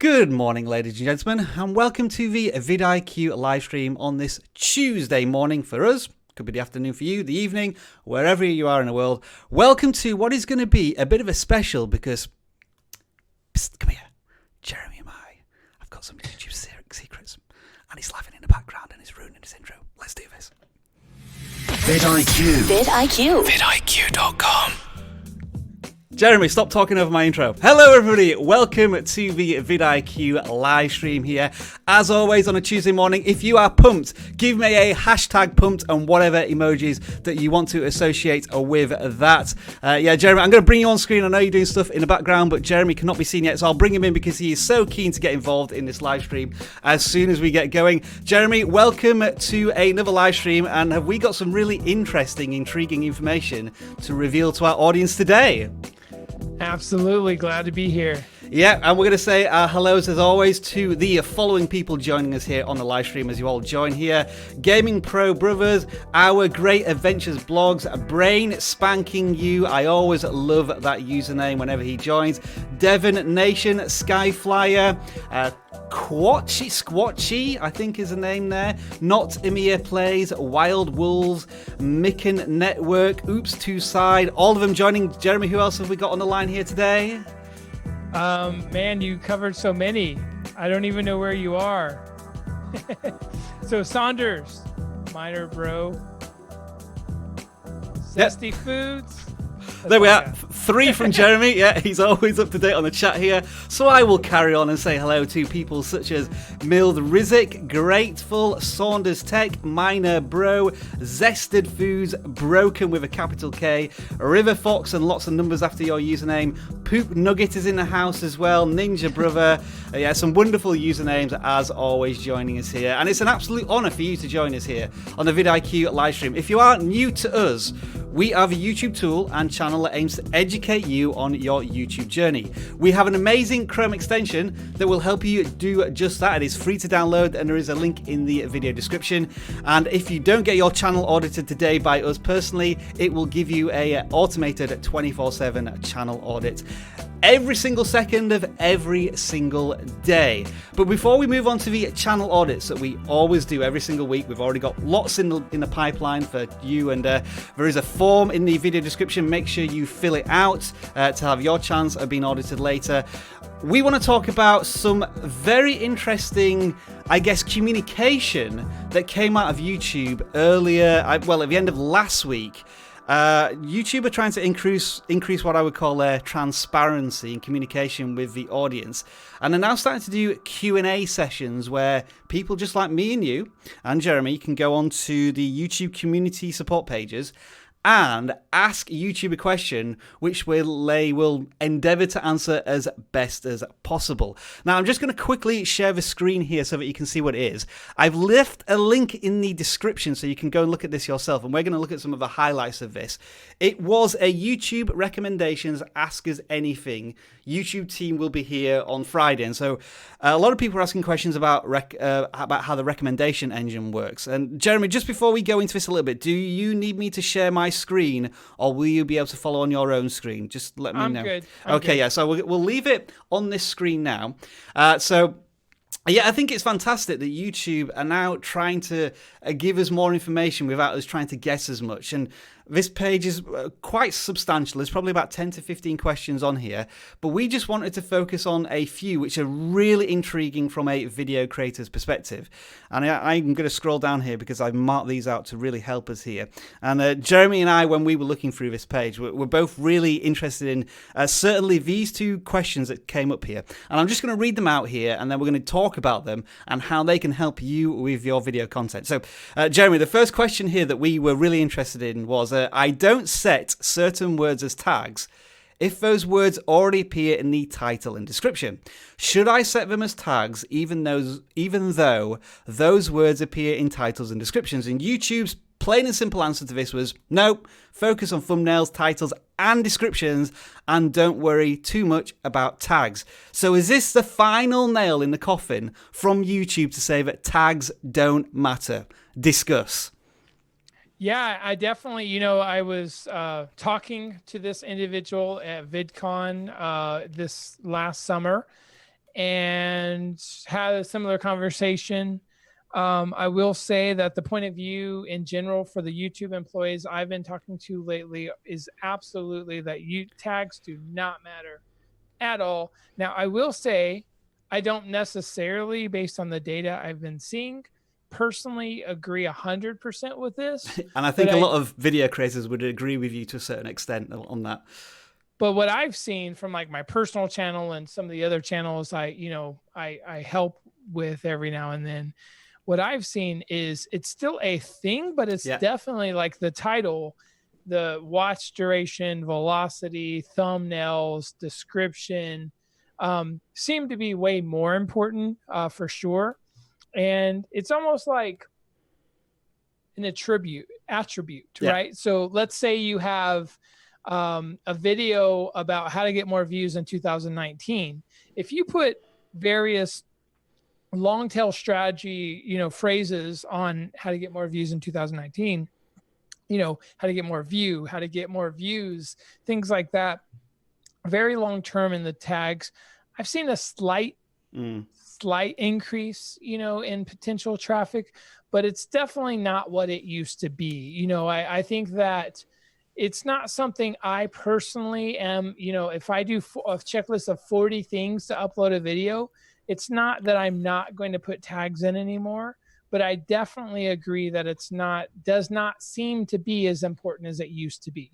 Good morning, ladies and gentlemen, and welcome to the vidIQ live stream on this Tuesday morning for us. Could be the afternoon for you, the evening, wherever you are in the world. Welcome to what is going to be a bit of a special because, psst, come here, Jeremy and I've got some YouTube secrets, and he's laughing in the background and he's ruining his intro. Let's do this. vidIQ. vidIQ. vidIQ.com. Jeremy, stop talking over my intro. Hello, everybody. Welcome to the vidIQ live stream here. As always, on a Tuesday morning, if you are pumped, give me a hashtag pumped and whatever emojis that you want to associate with that. Jeremy, I'm going to bring you on screen. I know you're doing stuff in the background, but Jeremy cannot be seen yet, so I'll bring him in because he is so keen to get involved in this live stream as soon as we get going. Jeremy, welcome to another live stream, and have we got some really interesting, intriguing information to reveal to our audience today? Absolutely, glad to be here. Yeah, and we're going to say our hellos as always to the following people joining us here on the live stream as you all join here. Gaming Pro Brothers, Our Great Adventures Blogs, Brain Spanking You, I always love that username whenever he joins. Devon Nation, Skyflyer, Squatchy, I think is the name there. Not Emir Plays, Wild Wolves, Micken Network, Oops Two Side, all of them joining. Jeremy, who else have we got on the line here today? Man, you covered so many. I don't even know where you are. So Saunders, Minor Bro, Zesty Foods. There we are. 3 from Jeremy. Yeah, he's always up to date on the chat here. So I will carry on and say hello to people such as Mild Rizik, Grateful, Saunders Tech, Minor Bro, Zested Foods, Broken with a capital K, River Fox and lots of numbers after your username. Poop Nugget is in the house as well. Ninja Brother. Yeah, some wonderful usernames as always joining us here. And it's an absolute honour for you to join us here on the vidIQ live stream. If you are new to us, we are the YouTube tool and channel that aims to educate you on your YouTube journey. We have an amazing Chrome extension that will help you do just that. It is free to download and there is a link in the video description. And if you don't get your channel audited today by us personally, it will give you a automated 24/7 channel audit every single second of every single day. But before we move on to the channel audits that we always do every single week, we've already got lots in the pipeline for you, and there is a form in the video description. Make sure you fill it out to have your chance of being audited later. We want to talk about some very interesting, I guess, communication that came out of YouTube earlier, at the end of last week. YouTube are trying to increase what I would call their transparency and communication with the audience, and they're now starting to do Q&A sessions where people just like me and you and Jeremy can go on to the YouTube community support pages and ask YouTube a question which they will endeavour to answer as best as possible. Now, I'm just going to quickly share the screen here so that you can see what it is. I've left a link in the description so you can go and look at this yourself, and we're going to look at some of the highlights of this. It was a YouTube recommendations Ask Us Anything. YouTube team will be here on Friday, and so a lot of people are asking questions about how the recommendation engine works. And Jeremy, just before we go into this a little bit, do you need me to share my screen, or will you be able to follow on your own screen? Just let me know. I'm good. Okay, yeah, so we'll leave it on this screen now. Yeah, I think it's fantastic that YouTube are now trying to give us more information without us trying to guess as much. And this page is quite substantial. There's probably about 10 to 15 questions on here, but we just wanted to focus on a few which are really intriguing from a video creator's perspective. And I'm going to scroll down here because I've marked these out to really help us here. And Jeremy and I, when we were looking through this page, we're both really interested in certainly these 2 questions that came up here. And I'm just going to read them out here, and then we're going to talk about them and how they can help you with your video content. So, Jeremy, the first question here that we were really interested in was, I don't set certain words as tags if those words already appear in the title and description. Should I set them as tags even though those words appear in titles and descriptions? And YouTube's plain and simple answer to this was no, focus on thumbnails, titles and descriptions, and don't worry too much about tags. So is this the final nail in the coffin from YouTube to say that tags don't matter? Discuss. Yeah, I definitely, I was talking to this individual at VidCon this last summer, and had a similar conversation. I will say that the point of view in general for the YouTube employees I've been talking to lately is absolutely that tags do not matter at all. Now, I will say I don't necessarily, based on the data I've been seeing, personally agree 100% with this. And I think a lot of video creators would agree with you to a certain extent on that. But what I've seen from like my personal channel and some of the other channels I help with every now and then, what I've seen is it's still a thing, but it's definitely like the title, the watch duration, velocity, thumbnails, description, seem to be way more important for sure. And it's almost like an attribute, right? So let's say you have a video about how to get more views in 2019. If you put various long tail strategy, phrases on how to get more views in 2019, how to get more how to get more views, things like that, very long term in the tags, I've seen a slight increase, in potential traffic, but it's definitely not what it used to be. I think that it's not something I personally am, if I do a checklist of 40 things to upload a video, it's not that I'm not going to put tags in anymore, but I definitely agree that does not seem to be as important as it used to be.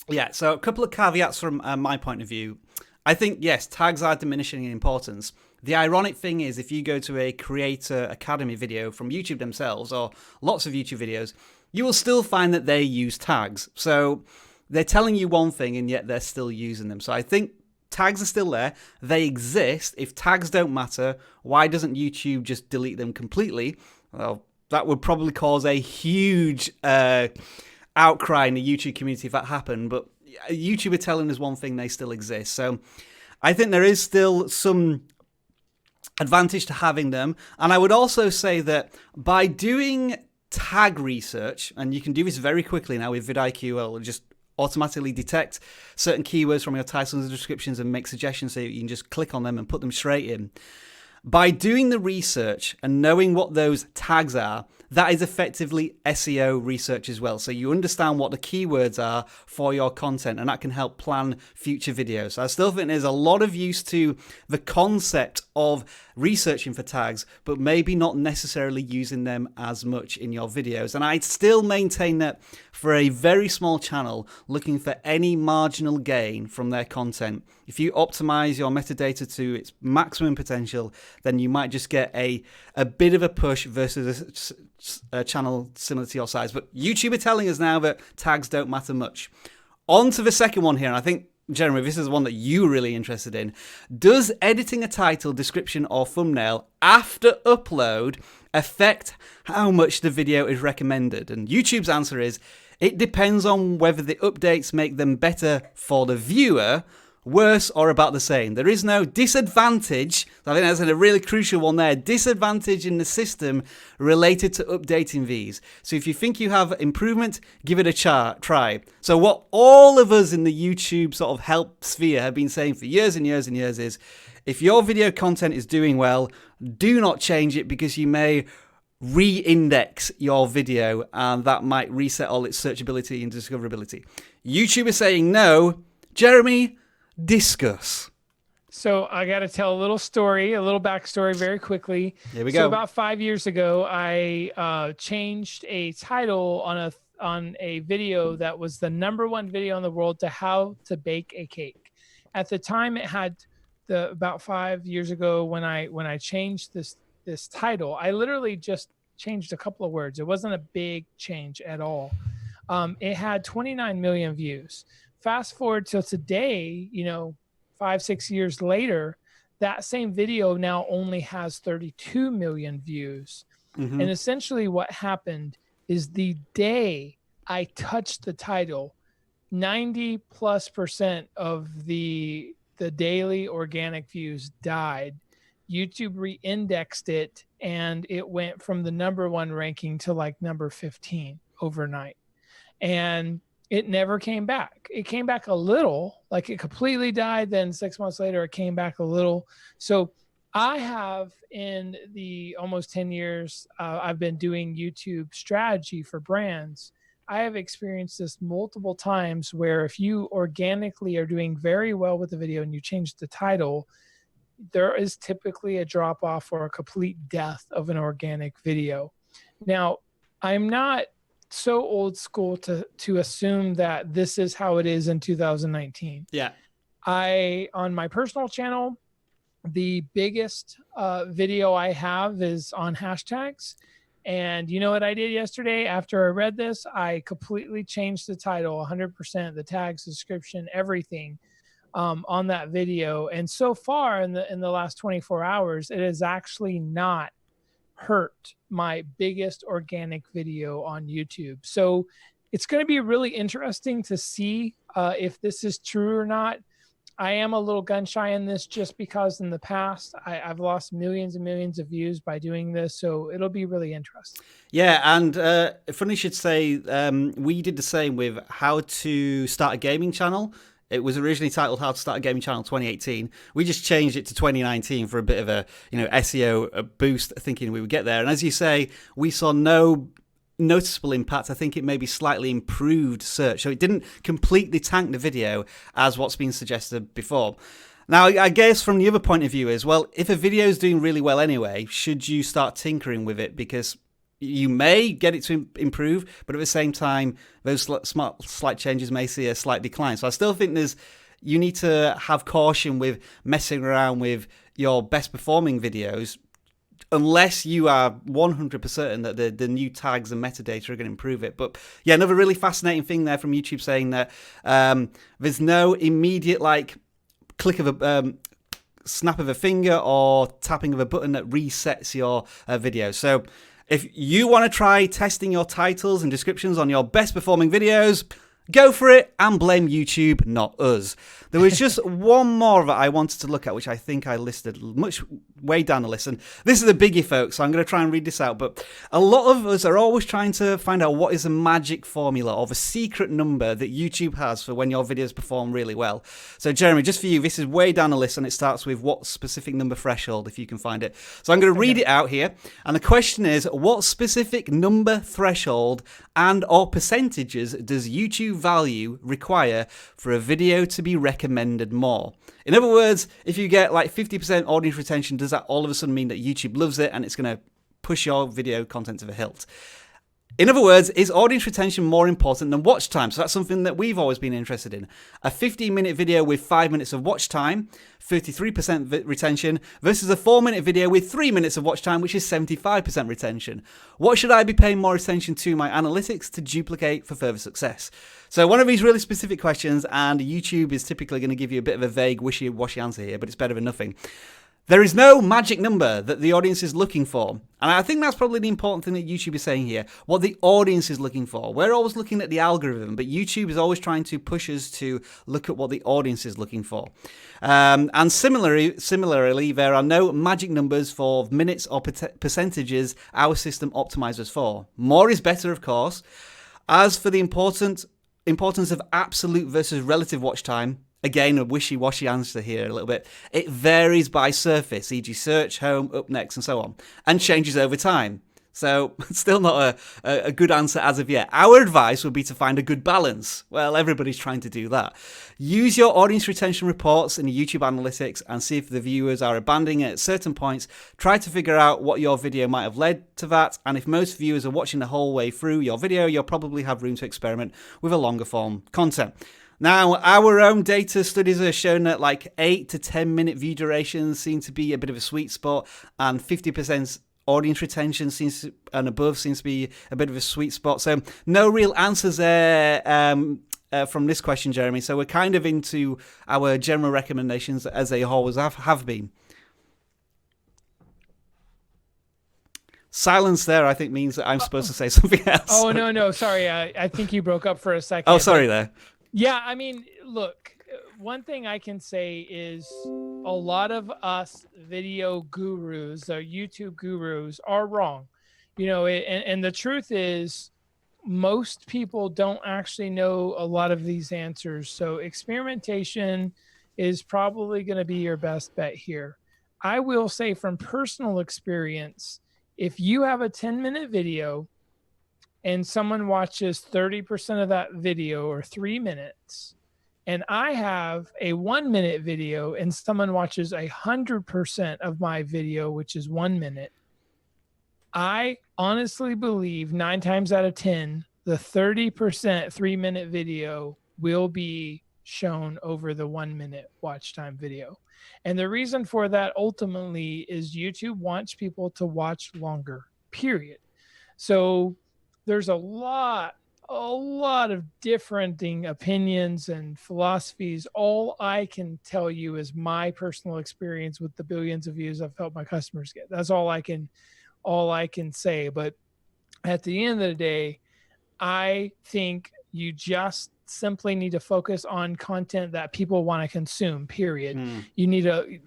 Yeah, so a couple of caveats from my point of view. I think, yes, tags are diminishing in importance. The ironic thing is, if you go to a Creator Academy video from YouTube themselves, or lots of YouTube videos, you will still find that they use tags. So they're telling you one thing, and yet they're still using them. So I think tags are still there. They exist. If tags don't matter, why doesn't YouTube just delete them completely? Well, that would probably cause a huge outcry in the YouTube community if that happened. But YouTube are telling us one thing, they still exist. So I think there is still some advantage to having them. And I would also say that by doing tag research, and you can do this very quickly now with vidIQ, it'll just automatically detect certain keywords from your titles and descriptions and make suggestions so you can just click on them and put them straight in. By doing the research and knowing what those tags are, that is effectively SEO research as well. So you understand what the keywords are for your content, and that can help plan future videos. So I still think there's a lot of use to the concept of researching for tags, but maybe not necessarily using them as much in your videos. And I'd still maintain that for a very small channel looking for any marginal gain from their content, if you optimize your metadata to its maximum potential, then you might just get a bit of a push versus a channel similar to your size. But YouTube are telling us now that tags don't matter much. On to the second one here, and I think, Jeremy, this is one that you're really interested in. Does editing a title, description, or thumbnail after upload affect how much the video is recommended? And YouTube's answer is, it depends on whether the updates make them better for the viewer, worse, or about the same. There is no disadvantage. I think that's a really crucial one there. Disadvantage in the system related to updating these. So if you think you have improvement, give it a try. So what all of us in the YouTube sort of help sphere have been saying for years and years and years is, if your video content is doing well, do not change it, because you may re-index your video and that might reset all its searchability and discoverability. YouTube is saying no. Jeremy, discuss. So I got to tell a little backstory very quickly. Here we go. So about 5 years ago, I changed a title on a video that was the #1 video in the world to how to bake a cake. At the time, it had about 5 years ago when I changed this title, I literally just changed a couple of words. It wasn't a big change at all. It had 29 million views. Fast forward till today, 5-6 years later, that same video now only has 32 million views. Mm-hmm. And essentially what happened is the day I touched the title, 90+% of the daily organic views died. YouTube re-indexed it, and it went from the #1 ranking to like number 15 overnight. And it never came back. It came back a little, like it completely died. Then 6 months later, it came back a little. So I have, in the almost 10 years I've been doing YouTube strategy for brands, I have experienced this multiple times where if you organically are doing very well with the video and you change the title, there is typically a drop off or a complete death of an organic video. Now, I'm not so old school to assume that this is how it is in 2019. Yeah. On my personal channel, the biggest video I have is on hashtags. And you know what I did yesterday after I read this? I completely changed the title, 100%, the tags, description, everything on that video. And so far in the last 24 hours, it has actually not hurt my biggest organic video on YouTube. So it's going to be really interesting to see if this is true or not. I am a little gun shy in this just because in the past I've lost millions and millions of views by doing this. So it'll be really interesting. Yeah, and funny you should say, we did the same with how to start a gaming channel. It was originally titled How to Start a Gaming Channel 2018. We just changed it to 2019 for a bit of a SEO boost, thinking we would get there. And as you say, we saw no noticeable impact. I think it maybe slightly improved search. So it didn't completely tank the video as what's been suggested before. Now, I guess from the other point of view is, well, if a video is doing really well anyway, should you start tinkering with it? Because you may get it to improve, but at the same time, those slight changes may see a slight decline. So I still think you need to have caution with messing around with your best performing videos, unless you are 100% certain that the new tags and metadata are going to improve it. But yeah, another really fascinating thing there from YouTube saying that there's no immediate click of a snap of a finger or tapping of a button that resets your video. So if you want to try testing your titles and descriptions on your best performing videos, go for it and blame YouTube, not us. There was just one more that I wanted to look at, which I think I listed much way down the list. And this is a biggie, folks, so I'm going to try and read this out. But a lot of us are always trying to find out what is a magic formula or the secret number that YouTube has for when your videos perform really well. So, Jeremy, just for you, this is way down the list, and it starts with what specific number threshold, if you can find it. So I'm going to read it out here. And the question is, what specific number threshold and or percentages does YouTube value require for a video to be recommended more? In other words, if you get 50% audience retention, does that all of a sudden mean that YouTube loves it and it's going to push your video content to the hilt? In other words, is audience retention more important than watch time? So that's something that we've always been interested in. A 15-minute video with 5 minutes of watch time, 33% retention, versus a 4-minute video with 3 minutes of watch time, which is 75% retention. What should I be paying more attention to my analytics to duplicate for further success? So one of these really specific questions, and YouTube is typically going to give you a bit of a vague, wishy-washy answer here, but it's better than nothing. There is no magic number that the audience is looking for. And I think that's probably the important thing that YouTube is saying here, what the audience is looking for. We're always looking at the algorithm, but YouTube is always trying to push us to look at what the audience is looking for. And similarly, there are no magic numbers for minutes or percentages our system optimizes for. More is better, of course. As for the importance of absolute versus relative watch time, again, a wishy-washy answer here a little bit. It varies by surface, e.g. search, home, up next, and so on, and changes over time. So still not a good answer as of yet. Our advice would be to find a good balance. Well, everybody's trying to do that. Use your audience retention reports in your YouTube analytics and see if the viewers are abandoning it at certain points. Try to figure out what your video might have led to that. And if most viewers are watching the whole way through your video, you'll probably have room to experiment with a longer form content. Now, our own data studies have shown that 8 to 10 minute view durations seem to be a bit of a sweet spot, and 50% audience retention and above seems to be a bit of a sweet spot. So no real answers there from this question, Jeremy. So we're kind of into our general recommendations as they always have been. Silence there, I think, means that I'm supposed to say something else. Oh, no. Sorry. I think you broke up for a second. Oh, sorry there. Yeah, I mean, look, one thing I can say is a lot of us video gurus, YouTube gurus, are wrong. And the truth is, most people don't actually know a lot of these answers. So experimentation is probably going to be your best bet here. I will say from personal experience, if you have a 10-minute video and someone watches 30% of that video or 3 minutes, and I have a 1-minute video and someone watches 100% of my video, which is 1 minute, I honestly believe 9 times out of 10, the 30% 3-minute video will be shown over the 1-minute watch time video. And the reason for that ultimately is YouTube wants people to watch longer, period. So there's a lot of differing opinions and philosophies. All I can tell you is my personal experience with the billions of views I've helped my customers get. That's all I can say. But at the end of the day, I think you just simply need to focus on content that people want to consume, period. You need to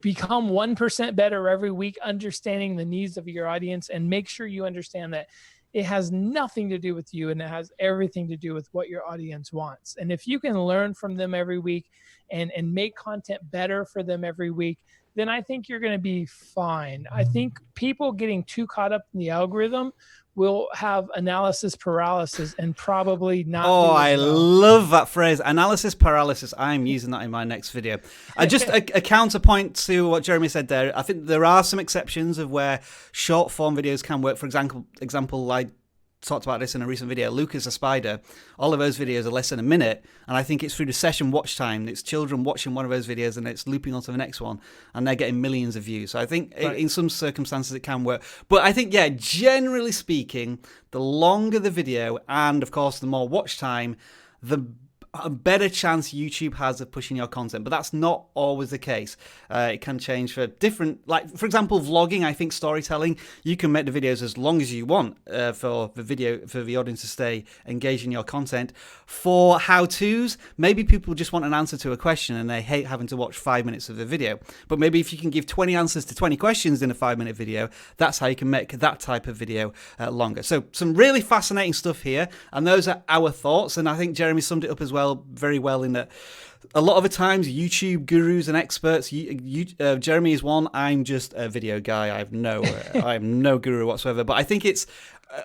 become 1% better every week, understanding the needs of your audience, and make sure you understand that it has nothing to do with you and it has everything to do with what your audience wants. And if you can learn from them every week and make content better for them every week, then I think you're going to be fine. I think people getting too caught up in the algorithm will have analysis paralysis and probably not. Oh, I love that phrase, analysis paralysis. I'm using that in my next video. Just a counterpoint to what Jeremy said there. I think there are some exceptions of where short form videos can work. For example, I talked about this in a recent video. Lucas a Spider. All of those videos are less than a minute, and I think it's through the session watch time. It's children watching one of those videos, and it's looping onto the next one, and they're getting millions of views. So I think in some circumstances it can work. But I think, yeah, generally speaking, the longer the video, and of course the more watch time, the a better chance YouTube has of pushing your content. But that's not always the case. It can change for different, like for example, vlogging. I think storytelling, you can make the videos as long as you want for the audience to stay engaged in your content. For how-tos, maybe people just want an answer to a question and they hate having to watch 5 minutes of the video. But maybe if you can give 20 answers to 20 questions in a 5-minute video, that's how you can make that type of video longer. So some really fascinating stuff here, and those are our thoughts. And I think Jeremy summed it up as well, very well, in that a lot of the times YouTube gurus and experts, Jeremy is one, I'm just a video guy, I am no guru whatsoever, but I think it's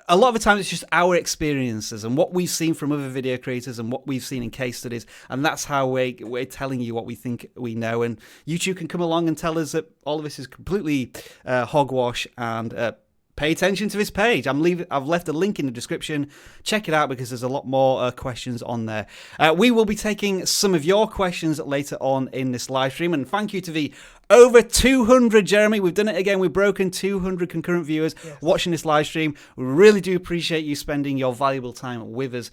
a lot of the time it's just our experiences and what we've seen from other video creators and what we've seen in case studies, and that's how we're telling you what we think we know. And YouTube can come along and tell us that all of this is completely hogwash, and pay attention to this page. I've left a link in the description. Check it out because there's a lot more questions on there. We will be taking some of your questions later on in this live stream. And thank you to the over 200, Jeremy. We've done it again. We've broken 200 concurrent viewers watching this live stream. We really do appreciate you spending your valuable time with us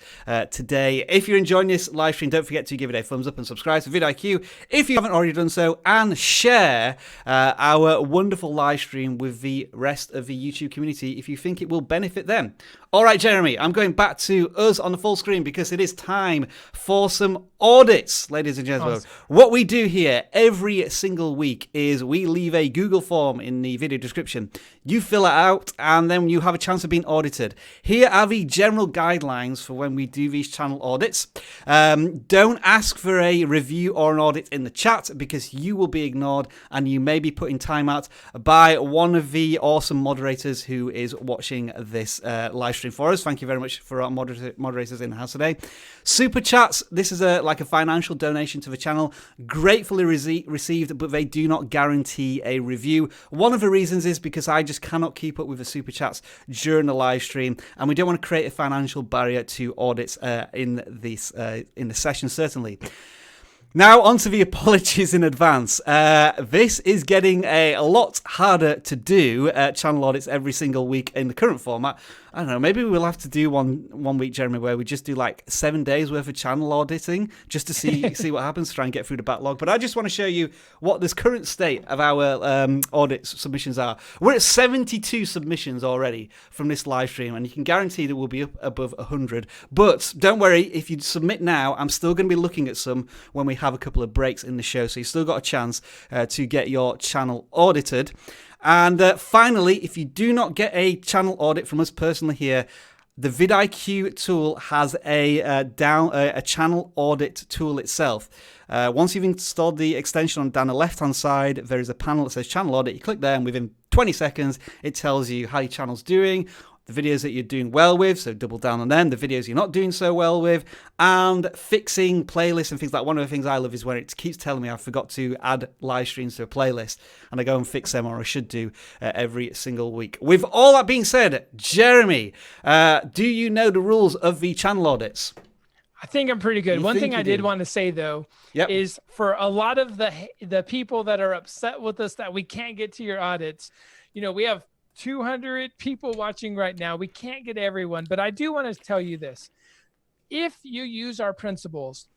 today. If you're enjoying this live stream, don't forget to give it a thumbs up and subscribe to vidIQ if you haven't already done so, and share our wonderful live stream with the rest of the YouTube community if you think it will benefit them. All right, Jeremy, I'm going back to us on the full screen because it is time for some audits, ladies and gentlemen. Awesome. What we do here every single week is we leave a Google form in the video description. You fill it out, and then you have a chance of being audited. Here are the general guidelines for when we do these channel audits. Don't ask for a review or an audit in the chat because you will be ignored, and you may be put in timeout by one of the awesome moderators who is watching this live stream for us. Thank you very much for our moderators in the house today. Super chats, this is like a financial donation to the channel. Gratefully received, but they do not guarantee a review. One of the reasons is because I just cannot keep up with the super chats during the live stream, and we don't want to create a financial barrier to audits in the session, certainly. Now, on to the apologies in advance. This is getting a lot harder to do, channel audits every single week in the current format. I don't know, maybe we'll have to do one week, Jeremy, where we just do like 7 days worth of channel auditing just to see what happens, try and get through the backlog. But I just want to show you what this current state of our audit submissions are. We're at 72 submissions already from this live stream, and you can guarantee that we'll be up above 100. But don't worry, if you submit now, I'm still going to be looking at some when we have a couple of breaks in the show, so you've still got a chance to get your channel audited. And finally, if you do not get a channel audit from us personally here, The vidIQ tool has a channel audit tool itself. Once you've installed the extension, down the left-hand side, there is a panel that says channel audit. You click there, and within 20 seconds, it tells you how your channel's doing, the videos that you're doing well with, so double down on them, the videos you're not doing so well with, and fixing playlists and things like. One of the things I love is when it keeps telling me I forgot to add live streams to a playlist, and I go and fix them, or I should do, every single week. With all that being said, Jeremy, do you know the rules of the channel audits? I think I'm pretty good. One thing I did want to say, though, is for a lot of the people that are upset with us that we can't get to your audits, we have 200 people watching right now. We can't get everyone, but I do want to tell you this. If you use our principles,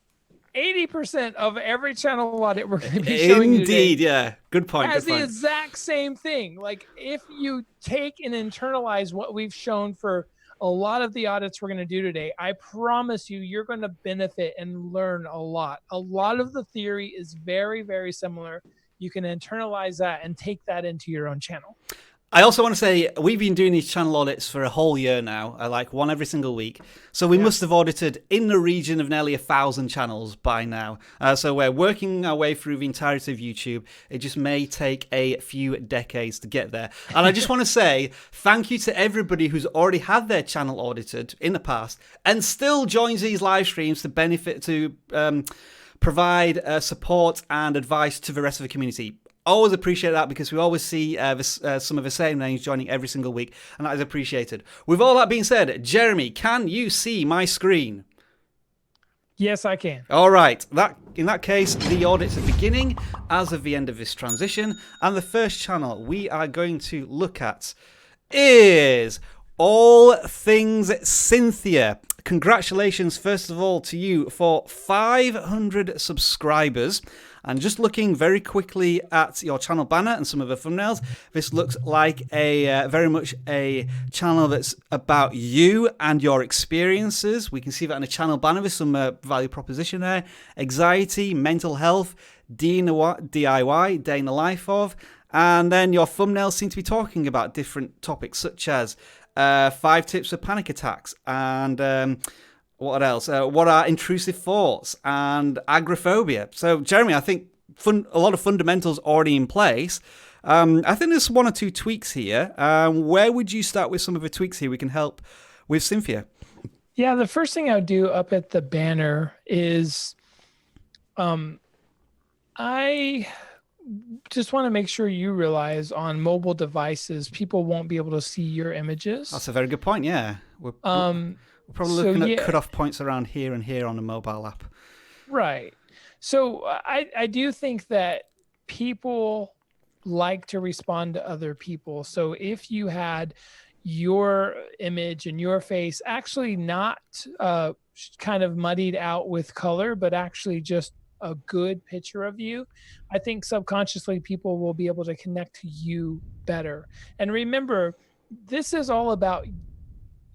80% of every channel audit we're going to be showing you today, yeah. Good point. has the exact same thing. Like, if you take and internalize what we've shown for a lot of the audits we're going to do today, I promise you, you're going to benefit and learn a lot. A lot of the theory is very, very similar. You can internalize that and take that into your own channel. I also want to say we've been doing these channel audits for a whole year now, like one every single week. So we must have audited in the region of nearly 1,000 channels by now. So we're working our way through the entirety of YouTube. It just may take a few decades to get there. And I just want to say thank you to everybody who's already had their channel audited in the past and still joins these live streams to benefit, to provide support and advice to the rest of the community. Always appreciate that, because we always see some of the same names joining every single week, and that is appreciated. With all that being said, Jeremy, can you see my screen? Yes, I can. All right. In that case, the audits are beginning as of the end of this transition, and the first channel we are going to look at is All Things Cynthia. Congratulations, first of all, to you for 500 subscribers. And just looking very quickly at your channel banner and some of the thumbnails, this looks like a very much a channel that's about you and your experiences. We can see that in a channel banner with some value proposition there. Anxiety, mental health, DIY, day in the life of. And then your thumbnails seem to be talking about different topics, such as 5 tips for panic attacks, and what else? What are intrusive thoughts and agoraphobia? So, Jeremy, I think a lot of fundamentals already in place. I think there's 1 or 2 tweaks here. Where would you start with some of the tweaks here we can help with Cynthia? Yeah, the first thing I would do up at the banner is I just want to make sure you realize on mobile devices, people won't be able to see your images. That's a very good point, yeah. We're probably looking at cutoff points around here and here on the mobile app. Right. So I do think that people like to respond to other people. So if you had your image and your face actually not kind of muddied out with color, but actually just a good picture of you, I think subconsciously people will be able to connect to you better. And remember, this is all about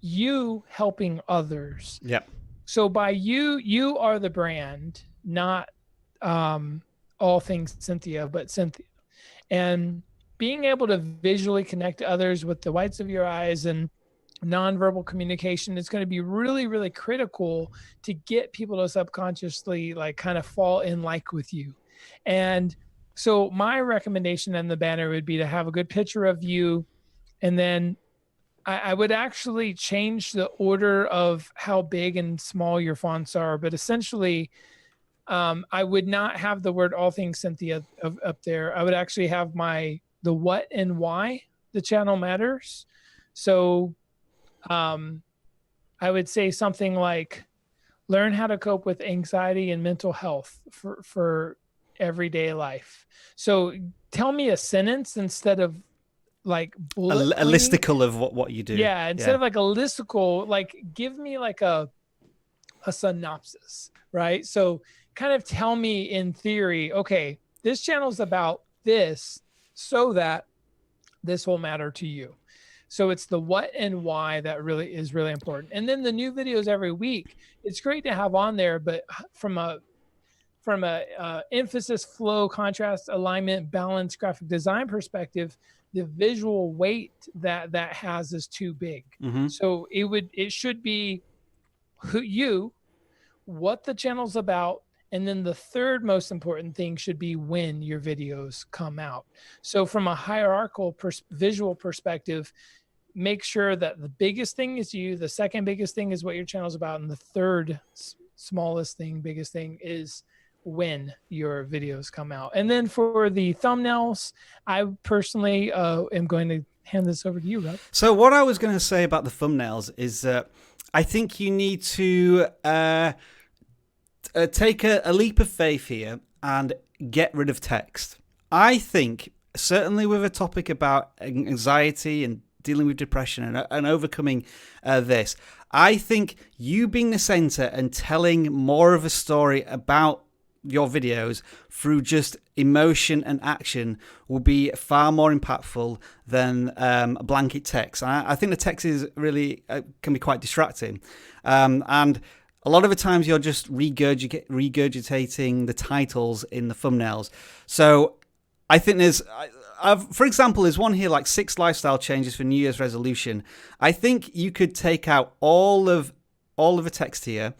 you helping others. Yep. So by you are the brand, not All Things Cynthia, but Cynthia. And being able to visually connect to others with the whites of your eyes and nonverbal communication is going to be really, really critical to get people to subconsciously like kind of fall in like with you. And so my recommendation on the banner would be to have a good picture of you, and then I would actually change the order of how big and small your fonts are, but essentially I would not have the word All Things Cynthia up there. I would actually have the what and why the channel matters. So I would say something like, learn how to cope with anxiety and mental health for everyday life. So tell me a sentence instead of like a listicle of what you do. Yeah, instead of like a listicle, like give me like a synopsis, right? So kind of tell me in theory, okay, this channel's about this so that this will matter to you. So it's the what and why that really is really important. And then the new videos every week, it's great to have on there, but from from a emphasis, flow, contrast, alignment, balance, graphic design perspective, the visual weight that has is too big. So it should be what the channel's about, and then the third most important thing should be when your videos come out. So from a hierarchical visual perspective, make sure that the biggest thing is you, the second biggest thing is what your channel's about, and the third smallest thing, biggest thing is when your videos come out. And then for the thumbnails, I personally am going to hand this over to you, Rob. So what I was going to say about the thumbnails is I think you need to take a leap of faith here and get rid of text. I think, certainly with a topic about anxiety and dealing with depression and overcoming this, I think you being the center and telling more of a story about your videos through just emotion and action will be far more impactful than blanket text. I think the text is really can be quite distracting, and a lot of the times you're just regurgitating the titles in the thumbnails. So I think there's, for example, there's one here like 6 lifestyle changes for New Year's resolution. I think you could take out all of the text here,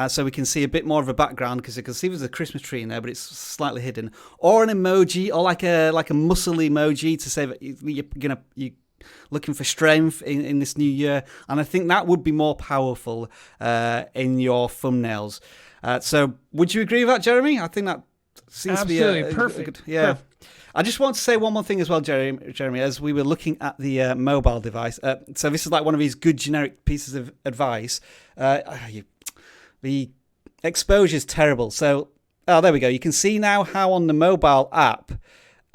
so we can see a bit more of a background, because you can see there's a Christmas tree in there, but it's slightly hidden, or an emoji, or like a muscle emoji to say that you're looking for strength in this new year. And I think that would be more powerful in your thumbnails. So would you agree with that, Jeremy? I think that seems absolutely to be perfect. Yeah. Perfect. I just want to say one more thing as well, Jeremy, as we were looking at the mobile device. So this is like one of these good generic pieces of advice. The exposure is terrible. So, there we go. You can see now how on the mobile app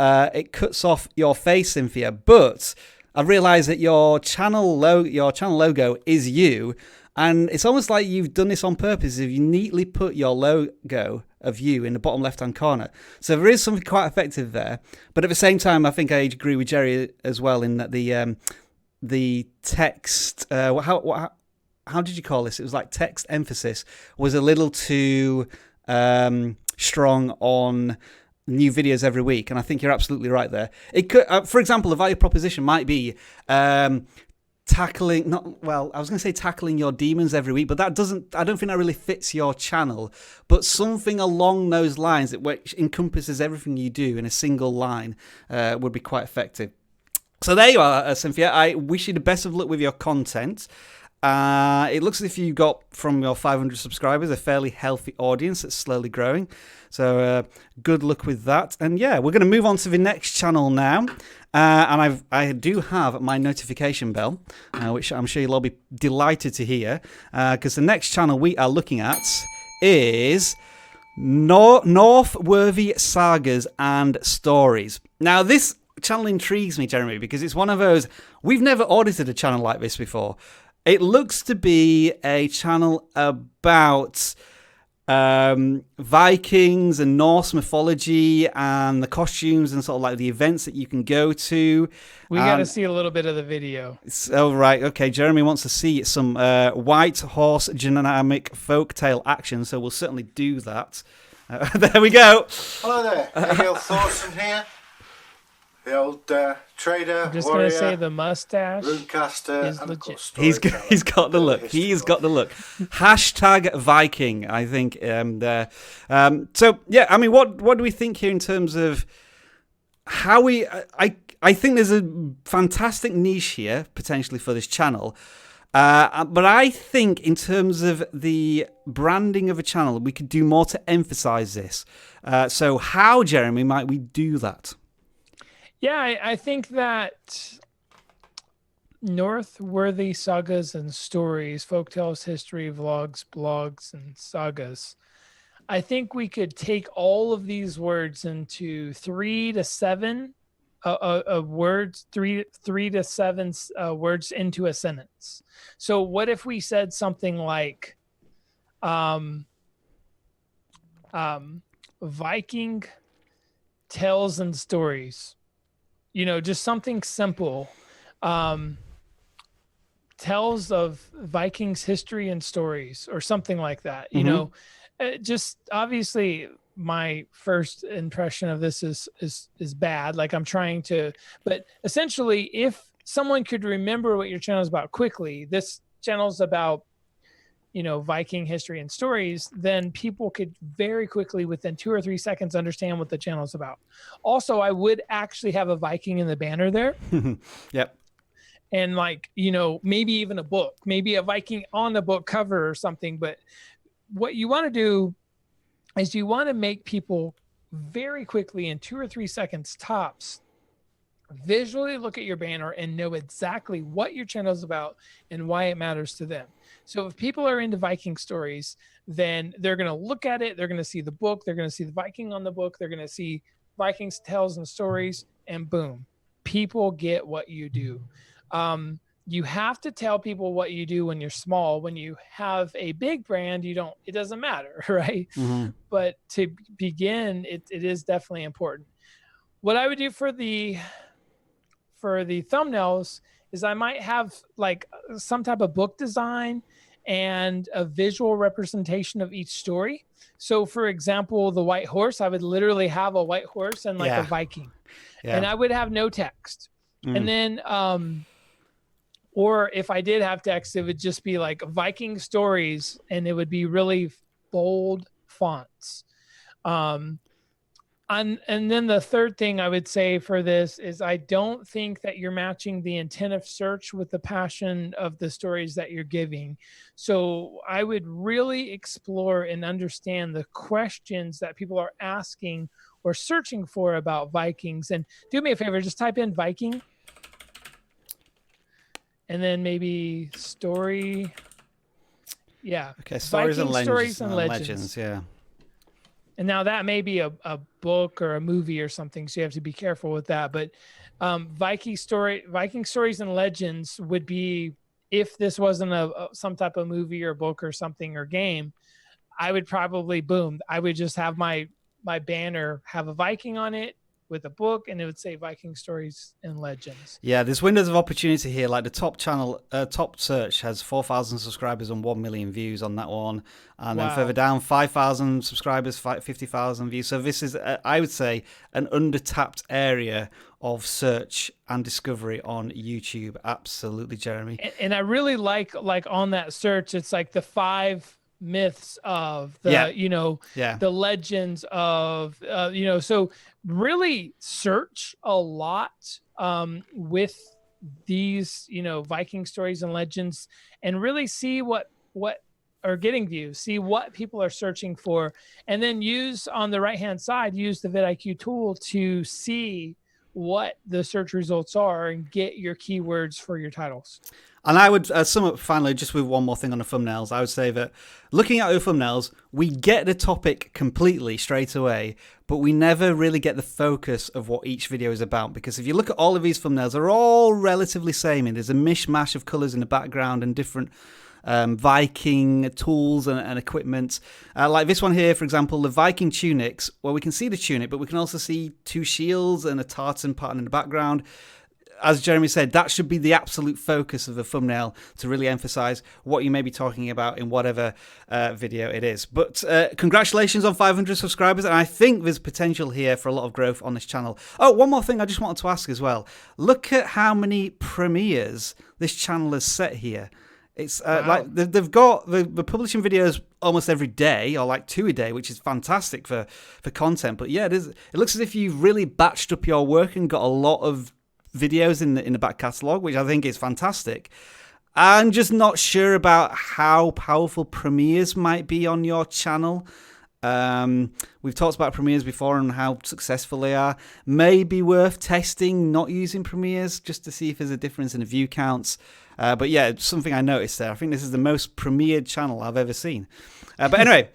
it cuts off your face, Cynthia. But I've realised that your channel logo is you, and it's almost like you've done this on purpose. If you neatly put your logo of you in the bottom left-hand corner, so there is something quite effective there. But at the same time, I think I agree with Jerry as well in that the text. How did you call this? It was like text emphasis was a little too strong on new videos every week, and I think you're absolutely right there. It could, for example, the value proposition might be tackling your demons every week, but I don't think that really fits your channel. But something along those lines which encompasses everything you do in a single line would be quite effective. So there you are, Cynthia. I wish you the best of luck with your content. It looks as if you got, from your 500 subscribers, a fairly healthy audience that's slowly growing. So good luck with that. And yeah, we're going to move on to the next channel now. And I do have my notification bell, which I'm sure you'll all be delighted to hear, because the next channel we are looking at is Northworthy Sagas and Stories. Now, this channel intrigues me, Jeremy, because it's one of those, we've never audited a channel like this before. It looks to be a channel about Vikings and Norse mythology and the costumes and sort of like the events that you can go to. We got to see a little bit of the video. Oh, right. Okay. Jeremy wants to see some white horse dynamic folktale action, so we'll certainly do that. There we go. Hello there. Emil Thorson here. The old trader, I'm just warrior, going to say the mustache runecaster, is and of legit. course He's got the look. He's got the look. Hashtag Viking, I think. So yeah, I mean, what do we think here in terms of how we? I think there's a fantastic niche here potentially for this channel. But I think in terms of the branding of a channel, we could do more to emphasize this. So how, Jeremy, might we do that? Yeah, I think that Northworthy Sagas and Stories, folktales, history, vlogs, blogs, and sagas. I think we could take all of these words into 3 to 7 words, 3 to 7 words into a sentence. So what if we said something like Viking tales and stories? You know, just something simple. Tells of Vikings history and stories, or something like that. You know, just obviously my first impression of this is bad. Like I'm trying to, but essentially if someone could remember what your channel is about quickly, this channel is about, Viking history and stories, then people could very quickly within 2 or 3 seconds understand what the channel is about. Also, I would actually have a Viking in the banner there. Yep. And maybe even a book, maybe a Viking on the book cover or something. But what you want to do is you want to make people very quickly in 2 or 3 seconds tops visually look at your banner and know exactly what your channel is about and why it matters to them. So if people are into Viking stories, then they're going to look at it. They're going to see the book. They're going to see the Viking on the book. They're going to see Vikings tales and stories, and boom, people get what you do. You have to tell people what you do when you're small. When you have a big brand, it doesn't matter, right? Mm-hmm. But to begin, it is definitely important. What I would do for the thumbnails is I might have like some type of book design and a visual representation of each story. So for example, the white horse, I would literally have a white horse and like a Viking, and I would have no text. And then, or if I did have text, it would just be like Viking stories, and it would be really bold fonts. And then the third thing I would say for this is I don't think that you're matching the intent of search with the passion of the stories that you're giving. So I would really explore and understand the questions that people are asking or searching for about Vikings. And do me a favor, just type in Viking. And then maybe story. Yeah. Okay, stories and legends. Yeah. And now that may be a book or a movie or something, so you have to be careful with that. But Viking stories and legends would be, if this wasn't some type of movie or book or something or game, I would probably I would just have my banner have a Viking on it with a book, and it would say Viking stories and legends. Yeah, there's windows of opportunity here. Like the top search has 4,000 subscribers and 1 million views on that one. And then further down, 5,000 subscribers, 50,000 views. So this is, I would say, an under-tapped area of search and discovery on YouTube. Absolutely, Jeremy. And I really like on that search, it's like the 5 myths of the the legends of so really search a lot with these Viking stories and legends, and really see what are getting views, see what people are searching for, and then use on the right hand side, use the vidIQ tool to see what the search results are and get your keywords for your titles. And I would sum up finally just with one more thing on the thumbnails. I would say that looking at your thumbnails, we get the topic completely straight away, but we never really get the focus of what each video is about. Because if you look at all of these thumbnails, they're all relatively samey. There's a mishmash of colors in the background and different Viking tools and equipment. Like this one here, for example, the Viking tunics. Well, we can see the tunic, but we can also see 2 shields and a tartan pattern in the background. As Jeremy said, that should be the absolute focus of the thumbnail to really emphasize what you may be talking about in whatever video it is. But congratulations on 500 subscribers, and I think there's potential here for a lot of growth on this channel. Oh, one more thing I just wanted to ask as well. Look at how many premieres this channel has set here. It's like they're publishing videos almost every day, or like 2 a day, which is fantastic for content. But yeah, it looks as if you've really batched up your work and got a lot of videos in the back catalogue, which I think is fantastic. I'm just not sure about how powerful premieres might be on your channel. We've talked about premieres before and how successful they are. Maybe worth testing not using premieres just to see if there's a difference in the view counts. But yeah, it's something I noticed there. I think this is the most premiered channel I've ever seen. But anyway,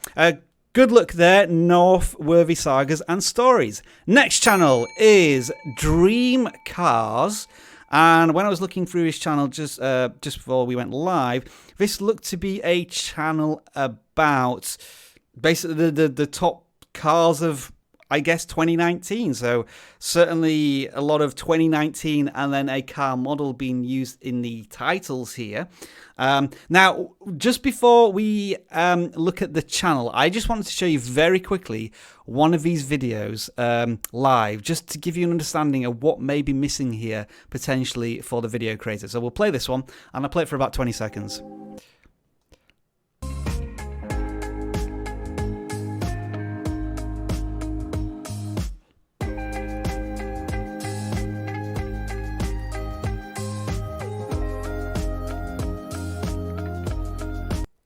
good luck there, Northworthy Sagas and Stories. Next channel is Dream Cars. And when I was looking through his channel just before we went live, this looked to be a channel about basically the top cars of, I guess, 2019. So certainly a lot of 2019 and then a car model being used in the titles here. Now, just before we look at the channel, I just wanted to show you very quickly one of these videos live, just to give you an understanding of what may be missing here potentially for the video creator. So we'll play this one, and I'll play it for about 20 seconds.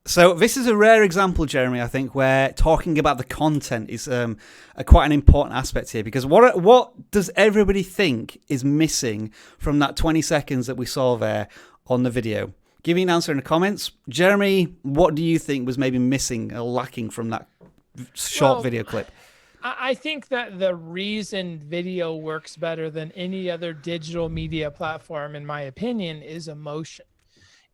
So this is a rare example, Jeremy, I think, where talking about the content is quite an important aspect here, because what does everybody think is missing from that 20 seconds that we saw there on the video? Give me an answer in the comments. Jeremy, what do you think was maybe missing or lacking from that short video clip? I think that the reason video works better than any other digital media platform, in my opinion, is emotion.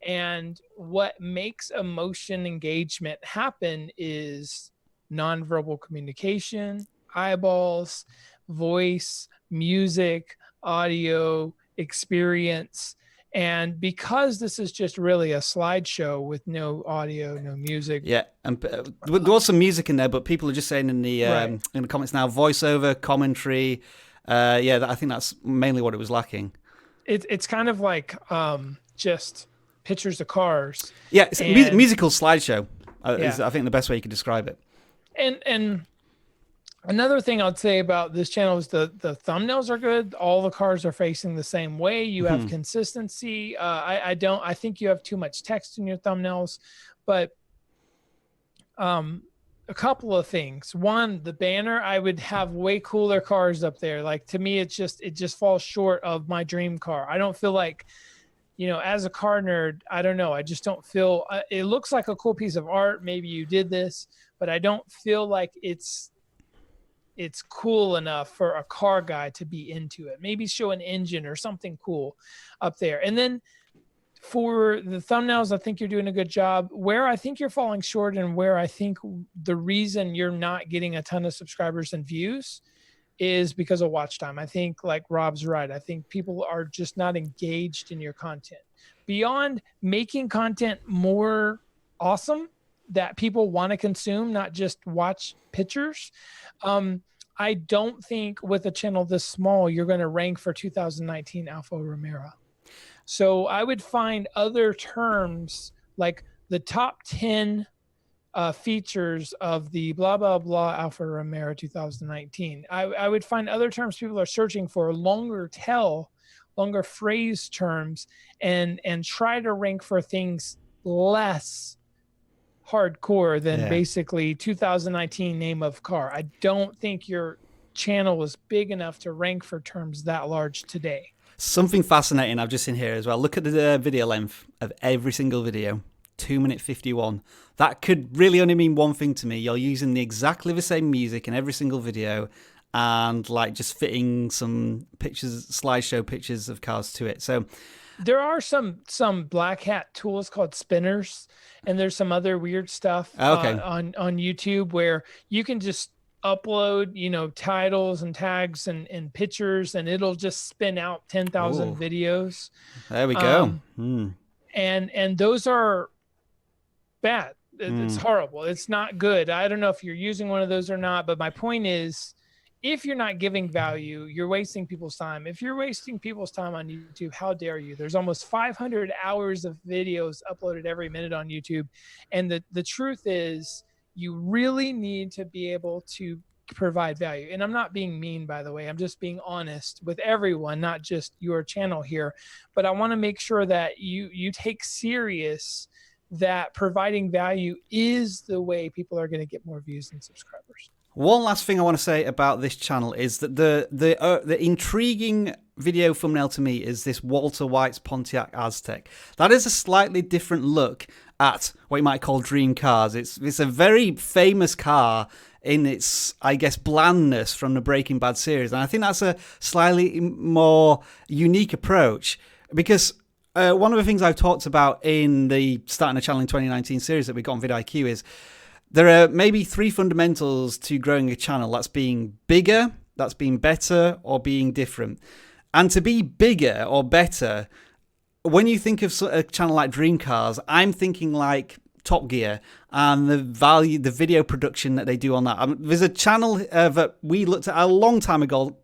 And what makes emotion engagement happen is nonverbal communication, eyeballs, voice, music, audio, experience. And because this is just really a slideshow with no audio, no music. Yeah, and there was some music in there, but people are just saying in the comments now, voiceover, commentary. I think that's mainly what it was lacking. It's kind of like just pictures of cars. Yeah, it's a musical slideshow. Is, I think, the best way you could describe it. And another thing I'd say about this channel is the thumbnails are good. All the cars are facing the same way. You have consistency. I think you have too much text in your thumbnails, but a couple of things. One, the banner, I would have way cooler cars up there. Like, to me, it just falls short of my dream car. I don't feel like, as a car nerd, I don't know. I just don't feel, it looks like a cool piece of art. Maybe you did this, but I don't feel like it's cool enough for a car guy to be into it. Maybe show an engine or something cool up there. And then for the thumbnails, I think you're doing a good job. Where I think you're falling short, and where I think the reason you're not getting a ton of subscribers and views is because of watch time. I think, like Rob's right, I think people are just not engaged in your content. Beyond making content more awesome that people want to consume, not just watch pictures, I don't think with a channel this small, you're going to rank for 2019 Alfa Romeo. So I would find other terms like the top 10 features of the blah, blah, blah Alfa Romeo 2019. I would find other terms people are searching for, longer phrase terms, and try to rank for things less hardcore than basically 2019 name of car. I don't think your channel is big enough to rank for terms that large today. Something fascinating I've just seen here as well. Look at the video length of every single video. 2 minute 51. That could really only mean one thing to me. You're using exactly the same music in every single video, and like just fitting some pictures, slideshow pictures of cars to it. So there are some black hat tools called spinners, and there's some other weird stuff on YouTube where you can just upload, titles and tags and pictures, and it'll just spin out 10,000 videos. There we go. And those are bad. It's horrible. It's not good. I don't know if you're using one of those or not, but my point is, if you're not giving value, you're wasting people's time. If you're wasting people's time on YouTube, how dare you? There's almost 500 hours of videos uploaded every minute on YouTube. And the truth is, you really need to be able to provide value. And I'm not being mean, by the way. I'm just being honest with everyone, not just your channel here. But I want to make sure that you take serious that providing value is the way people are going to get more views and subscribers. One last thing I want to say about this channel is that the intriguing video thumbnail to me is this Walter White's Pontiac Aztek. That is a slightly different look at what you might call dream cars. It's a very famous car in its, I guess, blandness from the Breaking Bad series. And I think that's a slightly more unique approach, because one of the things I've talked about in the starting the channel in 2019 series that we got on vidIQ is there are maybe 3 fundamentals to growing a channel. That's being bigger, that's being better, or being different. And to be bigger or better, when you think of a channel like Dream Cars, I'm thinking like Top Gear and the video production that they do on that. There's a channel that we looked at a long time ago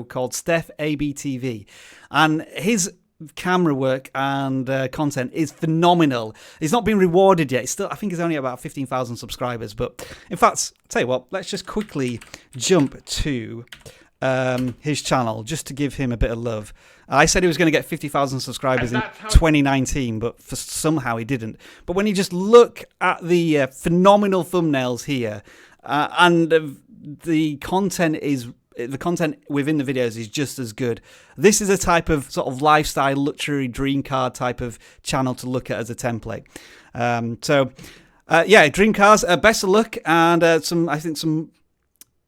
called Steph ABTV, and his camera work and content is phenomenal. He's not been rewarded yet. I think he's only about 15,000 subscribers. But in fact, I'll tell you what, let's just quickly jump to his channel just to give him a bit of love. I said he was going to get 50,000 subscribers in 2019, but somehow he didn't. But when you just look at the phenomenal thumbnails here, and the content within the videos is just as good. This is a type of sort of lifestyle, luxury, dream car type of channel to look at as a template. Dream cars. Best of luck, and some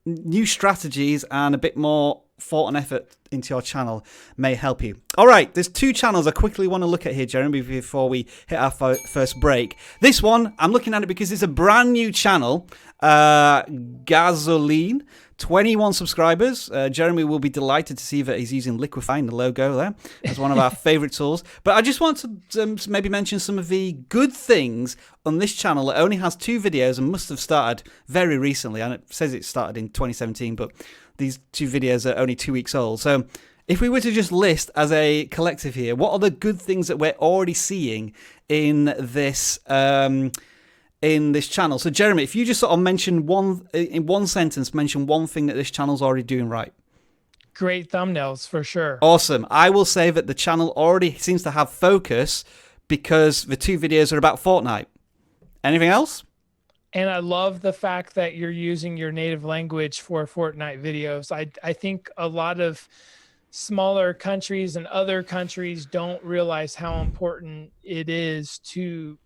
new strategies and a bit more thought and effort into your channel may help you. All right, there's 2 channels I quickly want to look at here, Jeremy, before we hit our first break. This one, I'm looking at it because it's a brand new channel, Gasoline, 21 subscribers. Jeremy will be delighted to see that he's using Liquify, the logo there, as one of our favorite tools. But I just want to maybe mention some of the good things on this channel. It only has 2 videos and must have started very recently, and it says it started in 2017, but these 2 videos are only 2 weeks old. So if we were to just list as a collective here, what are the good things that we're already seeing in this channel? So Jeremy, if you just sort of mention in one sentence, mention one thing that this channel's already doing right. Great thumbnails for sure. Awesome. I will say that the channel already seems to have focus because the 2 videos are about Fortnite. Anything else? And I love the fact that you're using your native language for Fortnite videos. I think a lot of smaller countries and other countries don't realize how important it is to,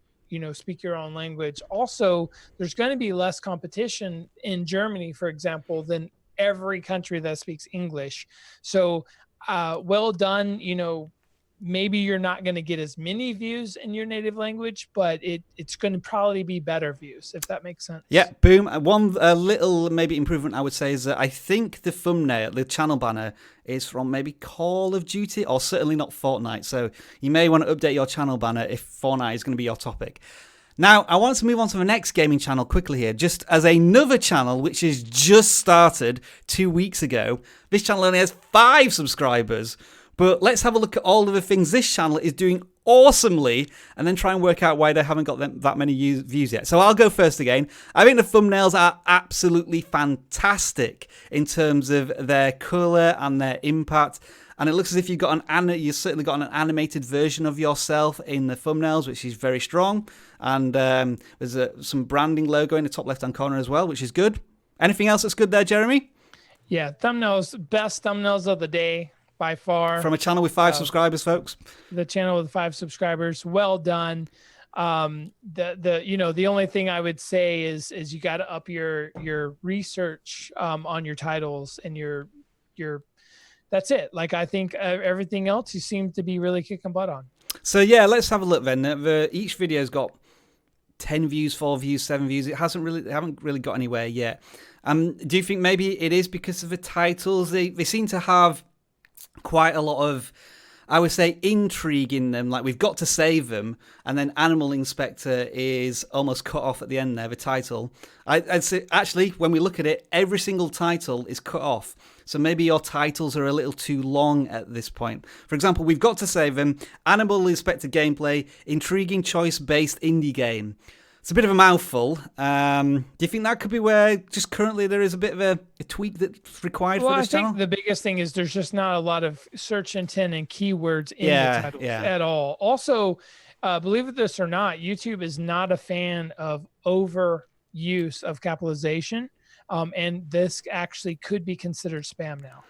speak your own language. Also, there's going to be less competition in Germany, for example, than every country that speaks English. So well done. Maybe you're not going to get as many views in your native language, but it's going to probably be better views, if that makes sense. Yeah, boom. One little maybe improvement I would say is that I think the thumbnail, the channel banner, is from maybe Call of Duty or certainly not Fortnite. So you may want to update your channel banner if Fortnite is going to be your topic. Now, I want to move on to the next gaming channel quickly here, just as another channel which has just started 2 weeks ago. This channel only has 5 subscribers. But let's have a look at all of the things this channel is doing awesomely and then try and work out why they haven't got that many views yet. So I'll go first again. I think the thumbnails are absolutely fantastic in terms of their colour and their impact. And it looks as if you've certainly got an animated version of yourself in the thumbnails, which is very strong. And there's some branding logo in the top left-hand corner as well, which is good. Anything else that's good there, Jeremy? Yeah, thumbnails, best thumbnails of the day. By far, from a channel with 5 subscribers, folks. The channel with 5 subscribers, well done. The only thing I would say is you got to up your research on your titles and your that's it. Like I think everything else you seem to be really kicking butt on. So yeah, let's have a look then. Each video's got 10 views, 4 views, 7 views. They haven't really got anywhere yet. Do you think maybe it is because of the titles? They seem to have quite a lot of, I would say, intrigue in them. Like, we've got to save them, and then Animal Inspector is almost cut off at the end there, the title. I'd say, actually, when we look at it, every single title is cut off. So maybe your titles are a little too long at this point. For example, we've got to save them, Animal Inspector gameplay, intriguing choice-based indie game. It's a bit of a mouthful. Do you think that could be where just currently there is a bit of a tweak that's required for this channel? I think the biggest thing is there's just not a lot of search intent and keywords in the titles at all. Also, believe this or not, YouTube is not a fan of overuse of capitalization. And this actually could be considered spam now.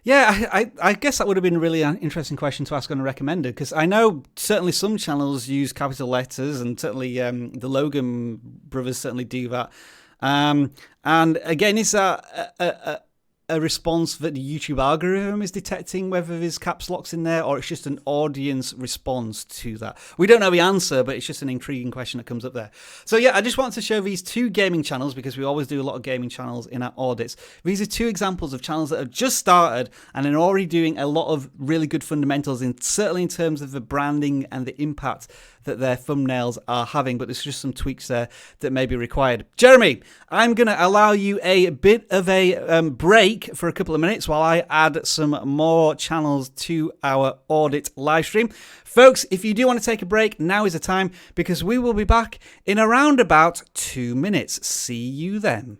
Yeah, I guess that would have been a really interesting question to ask on a recommender, because I know certainly some channels use capital letters, and certainly the Logan brothers certainly do that. And again, it's a a response that the YouTube algorithm is detecting whether there's caps locks in there, or it's just an audience response to that? We don't know the answer, but it's just an intriguing question that comes up there. So yeah, I just wanted to show these two gaming channels because we always do a lot of gaming channels in our audits. These are two examples of channels that have just started and are already doing a lot of really good fundamentals, certainly in terms of the branding and the impact that their thumbnails are having, but there's just some tweaks there that may be required. Jeremy, I'm going to allow you a bit of a break for a couple of minutes while I add some more channels to our audit live stream. Folks, if you do want to take a break, now is the time, because we will be back in around about 2 minutes. See you then.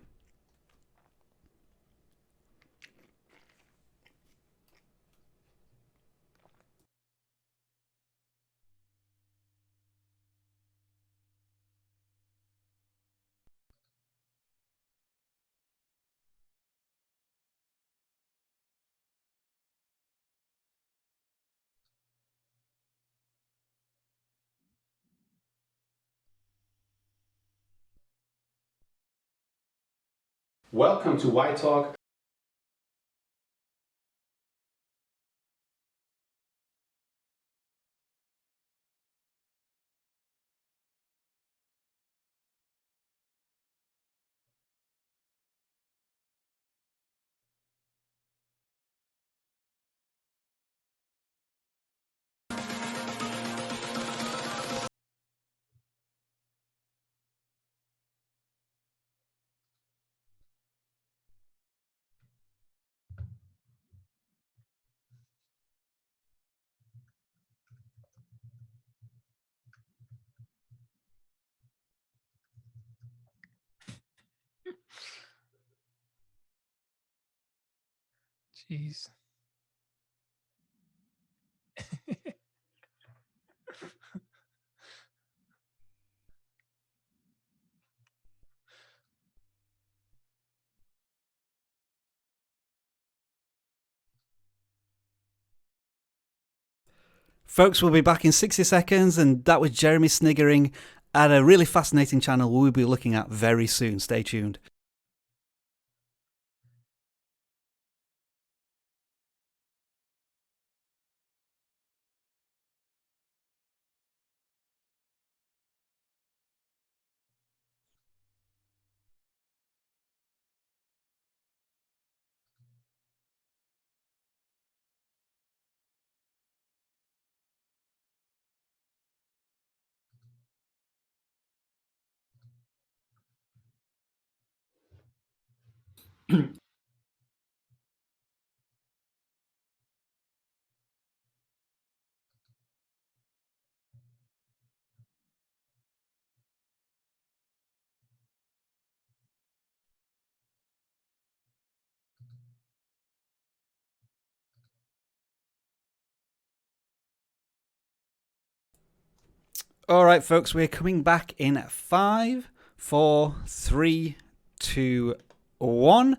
Welcome to Why Talk. Jeez. Folks, we'll be back in 60 seconds, and that was Jeremy sniggering at a really fascinating channel we'll be looking at very soon. Stay tuned. All right, folks, we're coming back in 5, 4, 3, 2, 1.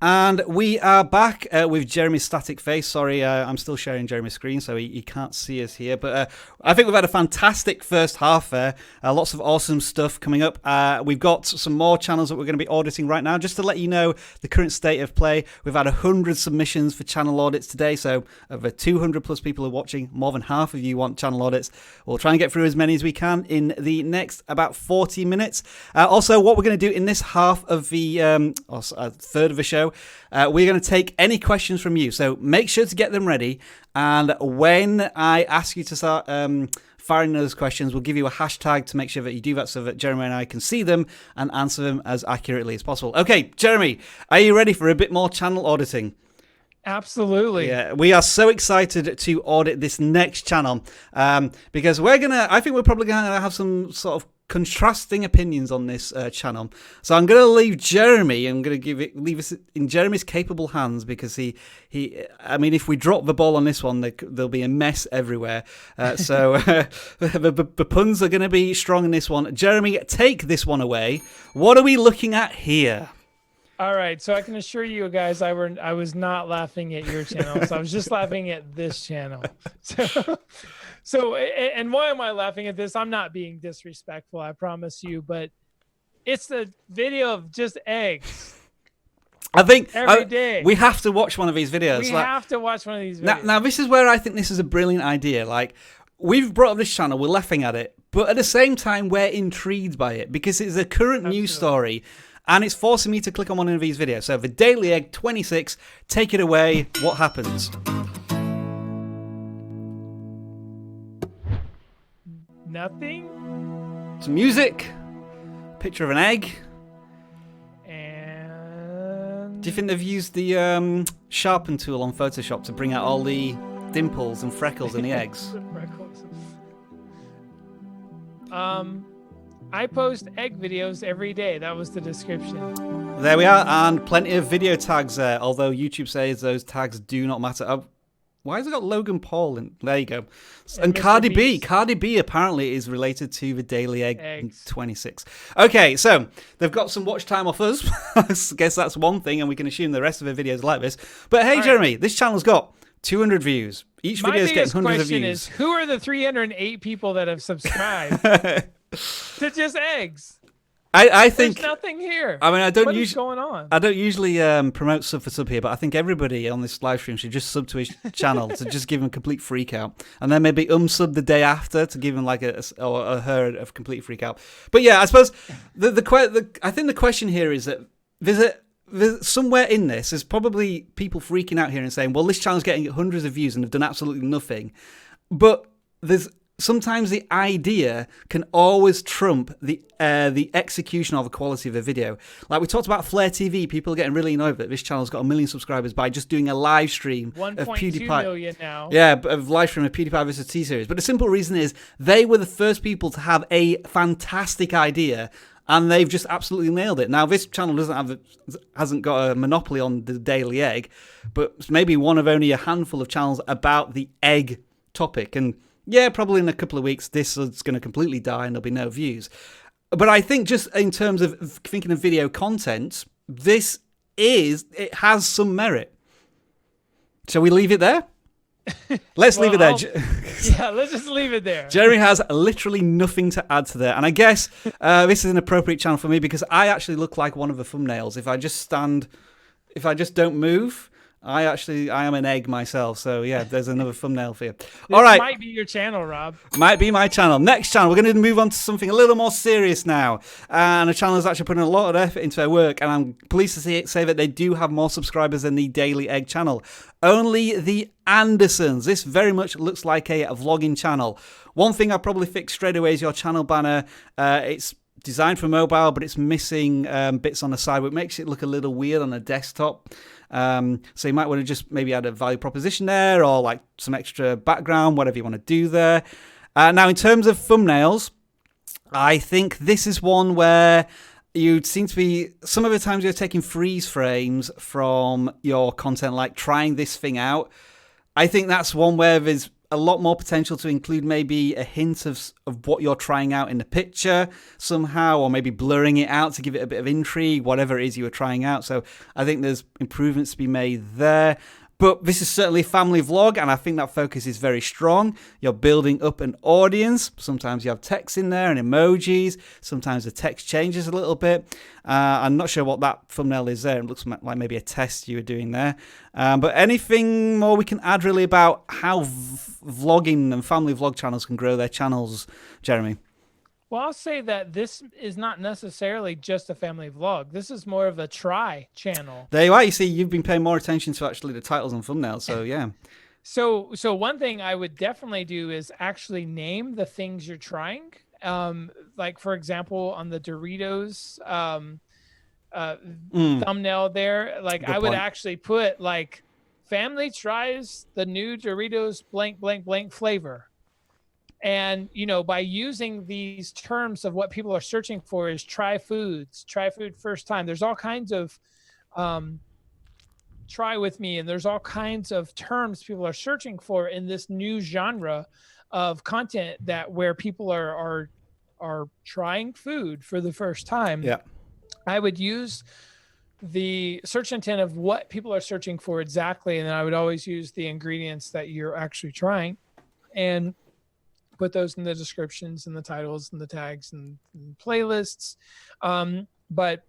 And we are back with Jeremy's static face. Sorry, I'm still sharing Jeremy's screen, so he can't see us here. But I think we've had a fantastic first half there. Lots of awesome stuff coming up. We've got some more channels that we're going to be auditing right now. Just to let you know the current state of play, we've had 100 submissions for channel audits today. So over 200 plus people are watching. More than half of you want channel audits. We'll try and get through as many as we can in the next about 40 minutes. Also, what we're going to do in this half of the third of the show, we're going to take any questions from you. So make sure to get them ready. And when I ask you to start firing those questions, we'll give you a hashtag to make sure that you do that so that Jeremy and I can see them and answer them as accurately as possible. Okay, Jeremy, are you ready for a bit more channel auditing? Absolutely. Yeah, we are so excited to audit this next channel because I think we're probably going to have some sort of contrasting opinions on this channel. So I'm going to leave Jeremy. I'm going to leave us in Jeremy's capable hands because I mean, if we drop the ball on this one, there'll be a mess everywhere. So the puns are going to be strong in this one. Jeremy, take this one away. What are we looking at here? All right, so I can assure you guys, I was not laughing at your channel. So I was just laughing at this channel. So, and why am I laughing at this? I'm not being disrespectful, I promise you, but it's the video of just eggs. I think every day. We have to watch one of these videos. We have to watch one of these videos. Now, this is where I think this is a brilliant idea. Like, we've brought up this channel, we're laughing at it, but at the same time, we're intrigued by it because it's a current news story, and it's forcing me to click on one of these videos. So, the Daily Egg 26, take it away. What happens? Nothing. Some music, picture of an egg. Do you think they've used the sharpen tool on Photoshop to bring out all the dimples and freckles in the eggs? I post egg videos every day. That was the description. There we are, and plenty of video tags there, although YouTube says those tags do not matter. Why has it got Logan Paul in? There you go. And Cardi B. Cardi B apparently is related to the Daily Egg 26. Okay, so they've got some watch time off us. I guess that's one thing, and we can assume the rest of the videos like this. But hey, Jeremy, this channel's got 200 views. Each video is getting hundreds of views. My biggest question is, who are the 308 people that have subscribed to just eggs? I think there's nothing here. I mean, what is going on? I don't usually promote sub for sub here, but I think everybody on this live stream should just sub to his channel to just give him a complete freak out, and then maybe sub the day after to give him like a her a complete freak out. But yeah, I suppose I think the question here is that there's somewhere in this, there's probably people freaking out here and saying, well, this channel's getting hundreds of views and have done absolutely nothing, but sometimes the idea can always trump the execution or the quality of a video. Like we talked about Flare TV, people are getting really annoyed that this channel's got 1 million subscribers by just doing a live stream of PewDiePie. 1.2 million now. Yeah, of live stream of PewDiePie versus T-Series. But the simple reason is they were the first people to have a fantastic idea, and they've just absolutely nailed it. Now, this channel hasn't got a monopoly on the Daily Egg, but it's maybe one of only a handful of channels about the egg topic. And yeah, probably in a couple of weeks, this is going to completely die and there'll be no views. But I think just in terms of thinking of video content, it has some merit. Shall we leave it there? Let's leave it there. Yeah, let's just leave it there. Jeremy has literally nothing to add to that. And I guess this is an appropriate channel for me because I actually look like one of the thumbnails. If I just don't move, I am an egg myself. So yeah, there's another thumbnail for you. All right. Might be your channel, Rob. Might be my channel. Next channel, we're going to move on to something a little more serious now. And a channel that's actually putting a lot of effort into their work. And I'm pleased to say that they do have more subscribers than the Daily Egg channel. Only the Andersons. This very much looks like a vlogging channel. One thing I'll probably fix straight away is your channel banner. It's designed for mobile, but it's missing bits on the side, which makes it look a little weird on a desktop. So you might want to just maybe add a value proposition there or like some extra background, whatever you want to do there. Now, in terms of thumbnails, I think this is one where you seem to be, some of the times you're taking freeze frames from your content, like trying this thing out. I think that's one where there's a lot more potential to include maybe a hint of what you're trying out in the picture somehow, or maybe blurring it out to give it a bit of intrigue, whatever it is you were trying out. So I think there's improvements to be made there. But this is certainly a family vlog, and I think that focus is very strong. You're building up an audience. Sometimes you have text in there and emojis. Sometimes the text changes a little bit. I'm not sure what that thumbnail is there. It looks like maybe a test you were doing there. But anything more we can add really about how vlogging and family vlog channels can grow their channels, Jeremy? Well, I'll say that this is not necessarily just a family vlog. This is more of a try channel. There you are. You see, you've been paying more attention to actually the titles and thumbnails. So, yeah. So one thing I would definitely do is actually name the things you're trying. Like, for example, on the Doritos thumbnail there, like I would actually put like family tries the new Doritos blank, blank, blank flavor. And, you know, by using these terms of what people are searching for is try foods, try food first time. There's all kinds of try with me. And there's all kinds of terms people are searching for in this new genre of content that where people are trying food for the first time. Yeah. I would use the search intent of what people are searching for exactly. And then I would always use the ingredients that you're actually trying and put those in the descriptions and the titles and the tags and playlists. But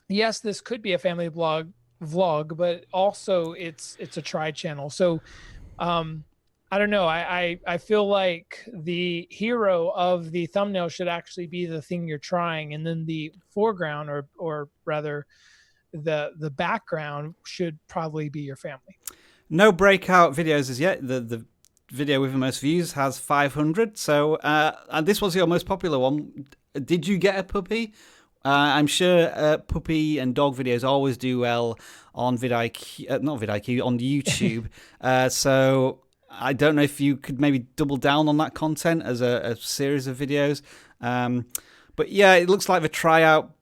yes, this could be a family vlog vlog, but also it's a try channel. So I don't know. I feel like the hero of the thumbnail should actually be the thing you're trying, and then the foreground, or rather the background, should probably be your family. No breakout videos as yet. The video with the most views has 500. So and this was your most popular one. Did you get a puppy? I'm sure puppy and dog videos always do well on vidIQ, not vidIQ, on YouTube. So I don't know if you could maybe double down on that content as a series of videos. But yeah, it looks like the tryout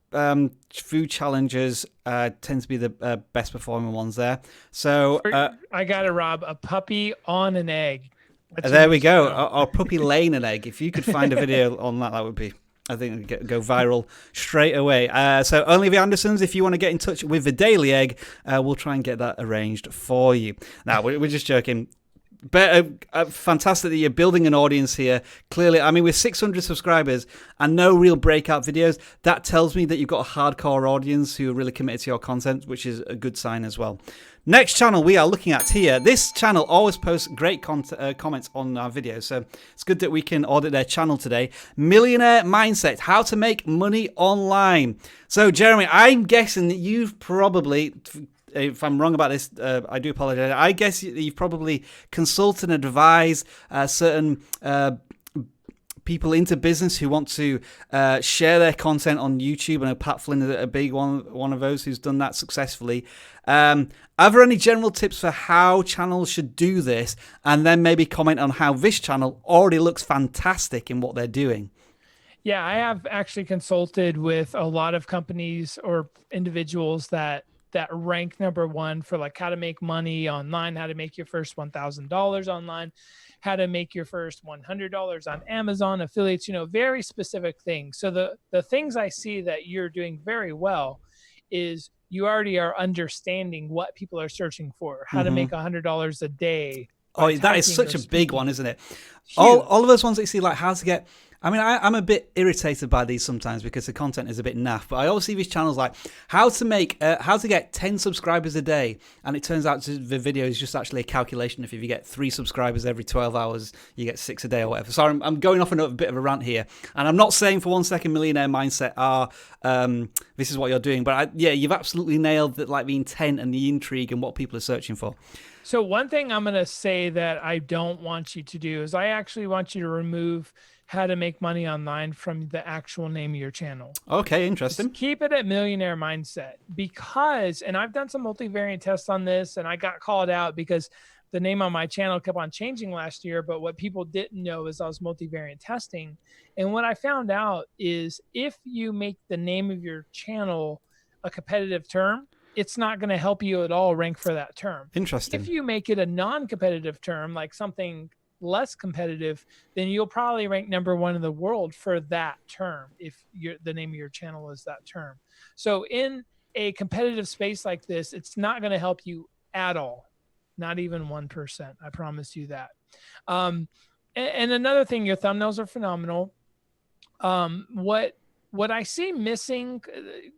food challenges tend to be the best performing ones there. So I got it, Rob. A puppy on an egg. There we go. Or puppy laying an egg. If you could find a video on that, that would be, I think, it'd go viral straight away. So only the Andersons, if you want to get in touch with the Daily Egg, we'll try and get that arranged for you. Now, we're just joking. But fantastic that you're building an audience here. Clearly, I mean, with 600 subscribers and no real breakout videos, that tells me that you've got a hardcore audience who are really committed to your content, which is a good sign as well. Next channel we are looking at here. This channel always posts great comments on our videos, so it's good that we can audit their channel today. Millionaire Mindset, how to make money online. So, Jeremy, I'm guessing that you've probably... If I'm wrong about this, I do apologize. I guess you've probably consulted and advised certain people into business who want to share their content on YouTube. I know Pat Flynn is a big one of those who's done that successfully. Are there any general tips for how channels should do this? And then maybe comment on how this channel already looks fantastic in what they're doing. Yeah, I have actually consulted with a lot of companies or individuals that rank #1 for like how to make money online, how to make your first $1,000 online, how to make your first $100 on Amazon, affiliates, very specific things. So the things I see that you're doing very well is you already are understanding what people are searching for, how to make $100 a day. Oh, that is such a big one, isn't it? All of those ones that you see, like how to get... I mean, I'm a bit irritated by these sometimes because the content is a bit naff, but I always see these channels like how to get 10 subscribers a day, and it turns out the video is just actually a calculation. If you get 3 subscribers every 12 hours, you get 6 a day or whatever. Sorry, I'm going off on a bit of a rant here, and I'm not saying for one second Millionaire Mindset this is what you're doing, but you've absolutely nailed the intent and the intrigue and what people are searching for. So one thing I'm going to say that I don't want you to do is I actually want you to remove how to make money online from the actual name of your channel. Okay, interesting. Just keep it at Millionaire Mindset, because, and I've done some multivariate tests on this, and I got called out because the name on my channel kept on changing last year. But what people didn't know is I was multivariate testing. And what I found out is if you make the name of your channel a competitive term, it's not going to help you at all rank for that term. Interesting. If you make it a non-competitive term, like something less competitive, then you'll probably rank #1 in the world for that term if the name of your channel is that term. So in a competitive space like this, it's not going to help you at all, not even 1%. I promise you that. And another thing, your thumbnails are phenomenal. What I see missing,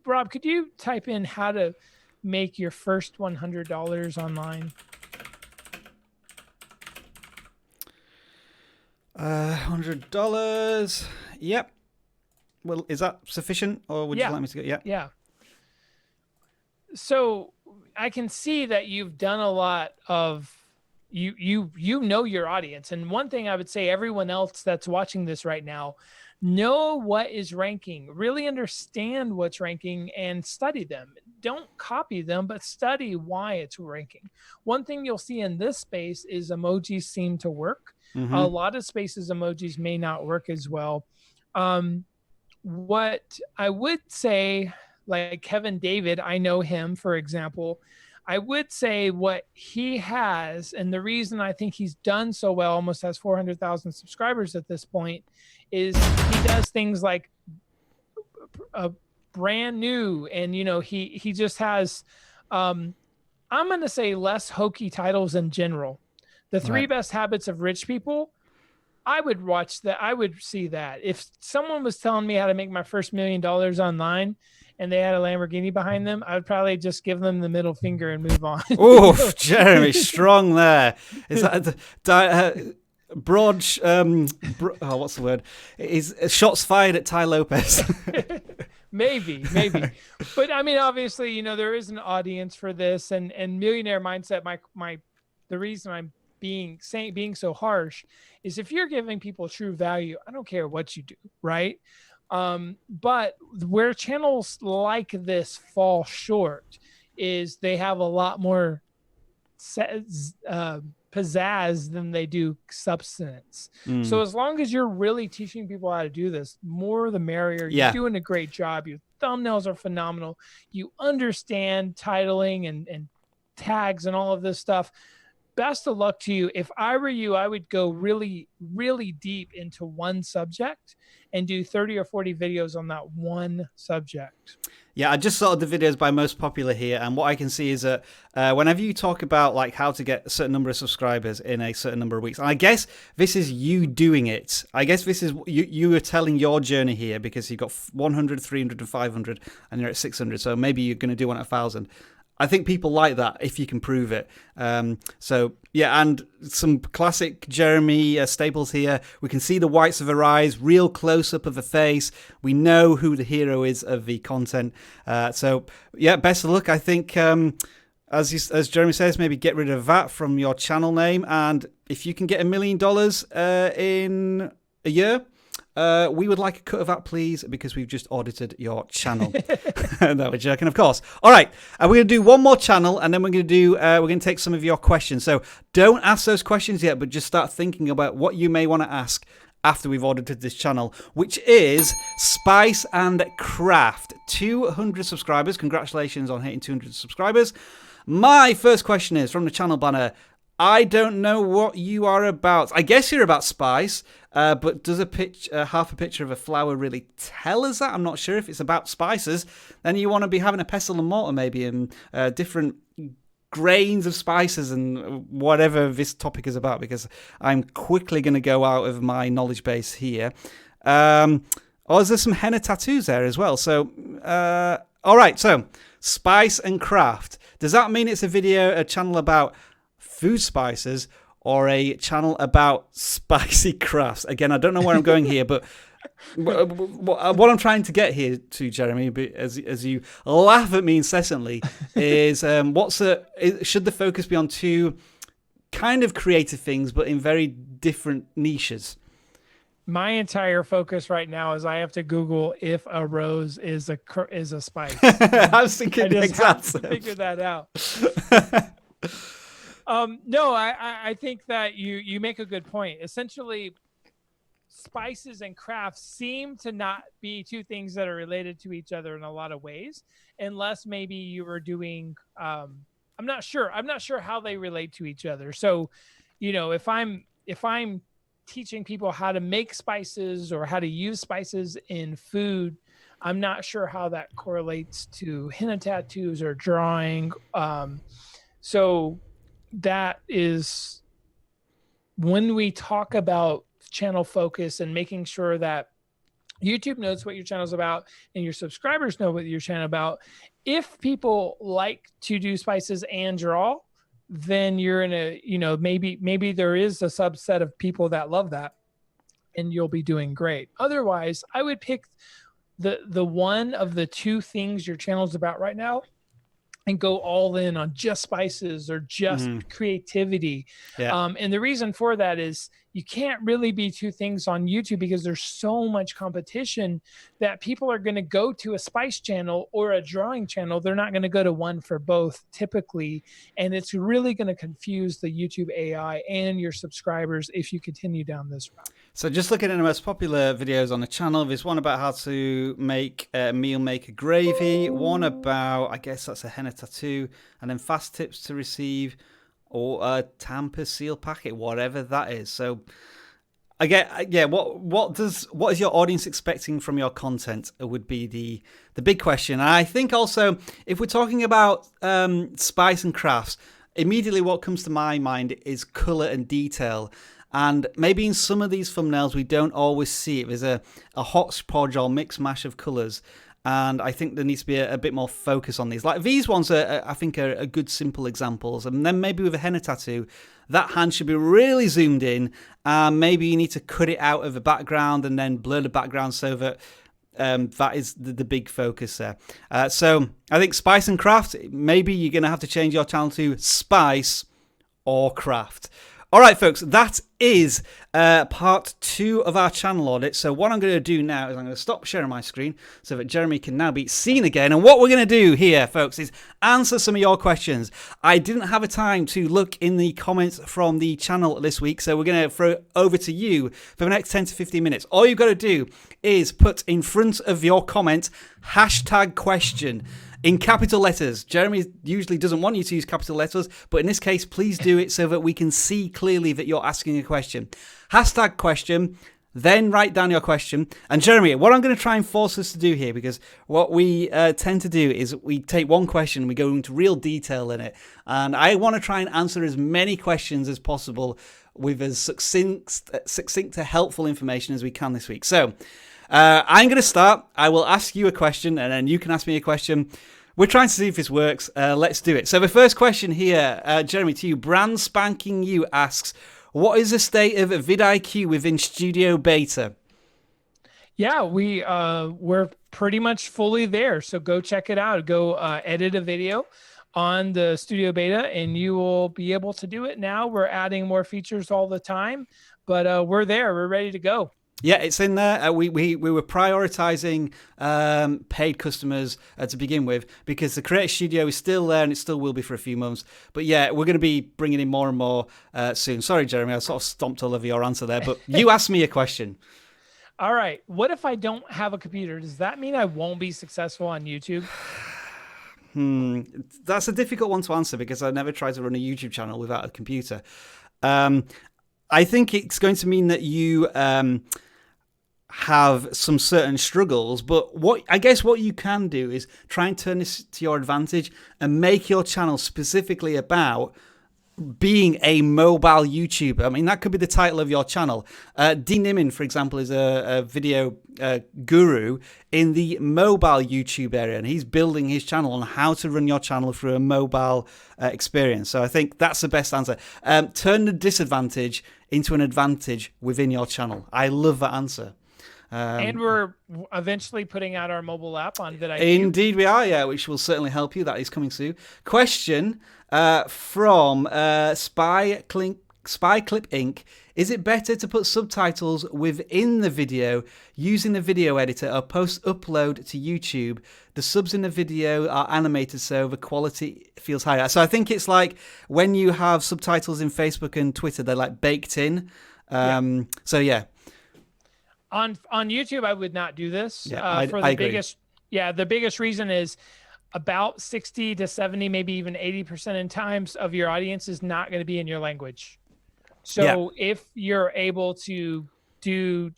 Rob, could you type in how to make your first $100 online? $100. Yep. Well, is that sufficient, or would you like me to go? Yeah. Yeah. So I can see that you've done a lot of you know your audience. And one thing I would say, everyone else that's watching this right now, know what is ranking, really understand what's ranking, and study them. Don't copy them, but study why it's ranking. One thing you'll see in this space is emojis seem to work. A lot of spaces, emojis may not work as well. What I would say, like Kevin David, I know him, for example, I would say what he has, and the reason I think he's done so well, almost has 400,000 subscribers at this point, is he does things like a brand new, and he just has I'm going to say less hokey titles in general. The 3 best habits of rich people, I would watch that. I would see that. If someone was telling me how to make my first $1 million online, and they had a Lamborghini behind them, I would probably just give them the middle finger and move on. Oh, Jeremy, strong there. Is that broad? What's the word? Is shots fired at Ty Lopez? Maybe. But I mean, obviously, you know, there is an audience for this, and Millionaire Mindset. The reason I'm being so harsh is if you're giving people true value, I don't care what you do, right? But where channels like this fall short is they have a lot more pizzazz than they do substance. So as long as you're really teaching people how to do this, more the merrier. You're doing a great job. Your thumbnails are phenomenal. You understand titling and tags and all of this stuff. Best of luck to you. If I were you, I would go really, really deep into one subject and do 30 or 40 videos on that one subject. Yeah, I just sorted the videos by most popular here, and what I can see is that whenever you talk about like how to get a certain number of subscribers in a certain number of weeks, and I guess this is you doing it. I guess this is you are telling your journey here, because you've got 100, 300, and 500, and you're at 600. So maybe you're going to do one at 1,000. I think people like that if you can prove it. So yeah, and some classic Jeremy staples here. We can see the whites of her eyes, real close up of the face. We know who the hero is of the content. So yeah, best of luck. I think as Jeremy says, maybe get rid of that from your channel name, and if you can get $1 million in a year, we would like a cut of that, please, because we've just audited your channel. No, we're joking, of course. All right, we're going to do one more channel, and then we're going to take some of your questions. So don't ask those questions yet, but just start thinking about what you may want to ask after we've audited this channel, which is Spice and Craft. 200 subscribers. Congratulations on hitting 200 subscribers. My first question is from the channel banner. I don't know what you are about. I guess you're about spice, but does half a picture of a flower really tell us that? I'm not sure. If it's about spices, then you want to be having a pestle and mortar maybe, and different grains of spices and whatever this topic is about, because I'm quickly going to go out of my knowledge base here. Or is there some henna tattoos there as well? So, all right, so Spice and Craft. Does that mean it's a channel about food spices or a channel about spicy crafts? Again, I don't know where I'm going here, but what I'm trying to get here to, Jeremy, as you laugh at me incessantly, is should the focus be on two kind of creative things, but in very different niches? My entire focus right now is I have to Google if a rose is a spice. I was thinking the exact same. Figure that out. No, I think that you make a good point. Essentially, spices and crafts seem to not be two things that are related to each other in a lot of ways, unless maybe you were doing. I'm not sure how they relate to each other. So, you know, if I'm teaching people how to make spices or how to use spices in food, I'm not sure how that correlates to henna tattoos or drawing. So that is when we talk about channel focus and making sure that YouTube knows what your channel is about and your subscribers know what your channel about. If people like to do spices and draw, then you're in a, you know, maybe there is a subset of people that love that and you'll be doing great. Otherwise, I would pick the one of the two things your channel's about right now and go all in on just spices or just creativity. Yeah. And the reason for that is you can't really be two things on YouTube because there's so much competition that people are going to go to a spice channel or a drawing channel. They're not going to go to one for both typically. And it's really going to confuse the YouTube AI and your subscribers if you continue down this route. So just looking at the most popular videos on the channel, there's one about how to make a meal maker gravy, one about, I guess that's a henna tattoo, and then fast tips to receive or a Tampa seal packet, whatever that is. So I get, yeah, what is your audience expecting from your content would be the big question. And I think also if we're talking about spice and crafts, immediately what comes to my mind is color and detail. And maybe in some of these thumbnails, we don't always see it. There's a hodgepodge or mix mash of colors. And I think there needs to be a bit more focus on these. Like these ones, I think, are good, simple examples. And then maybe with a henna tattoo, that hand should be really zoomed in. Maybe you need to cut it out of the background and then blur the background so that that is the big focus there. So I think Spice and Craft, maybe you're going to have to change your channel to Spice or Craft. All right, folks, that is part 2 of our channel audit. So what I'm going to do now is I'm going to stop sharing my screen so that Jeremy can now be seen again. And what we're going to do here, folks, is answer some of your questions. I didn't have a time to look in the comments from the channel this week, so we're going to throw it over to you for the next 10 to 15 minutes. All you've got to do is put in front of your comment #question. In capital letters. Jeremy usually doesn't want you to use capital letters, but in this case, please do it so that we can see clearly that you're asking a question. #question, then write down your question. And Jeremy, what I'm going to try and force us to do here, because what we tend to do is we take one question, we go into real detail in it, and I want to try and answer as many questions as possible with as succinct to helpful information as we can this week. So I'm going to start. I will ask you a question, and then you can ask me a question. We're trying to see if this works. Let's do it. So the first question here, Jeremy, to you, Brand Spanking You asks, what is the state of vidIQ within Studio Beta? Yeah, we're pretty much fully there. So go check it out. Go edit a video on the Studio Beta, and you will be able to do it now. We're adding more features all the time, but we're there. We're ready to go. Yeah, it's in there. We were prioritizing paid customers to begin with because the Creator Studio is still there and it still will be for a few months. But yeah, we're going to be bringing in more and more soon. Sorry, Jeremy, I sort of stomped all over your answer there, but you asked me a question. All right. What if I don't have a computer? Does that mean I won't be successful on YouTube? That's a difficult one to answer because I never tried to run a YouTube channel without a computer. I think it's going to mean that you have some certain struggles, but what you can do is try and turn this to your advantage and make your channel specifically about being a mobile YouTuber. I mean, that could be the title of your channel. Dean Nimin, for example, is a video guru in the mobile YouTube area, and he's building his channel on how to run your channel through a mobile experience. So I think that's the best answer. Turn the disadvantage into an advantage within your channel. I love that answer. And we're eventually putting out our mobile app on vidIQ. Indeed we are, yeah, which will certainly help you. That is coming soon. Question from Spy Clip Inc. Is it better to put subtitles within the video using the video editor or post-upload to YouTube? The subs in the video are animated so the quality feels higher. So I think it's like when you have subtitles in Facebook and Twitter, they're like baked in. So yeah. On YouTube, I would not do this. Yeah, I agree. The biggest reason is about 60 to 70, maybe even 80% in times of your audience is not going to be in your language. So if you're able to do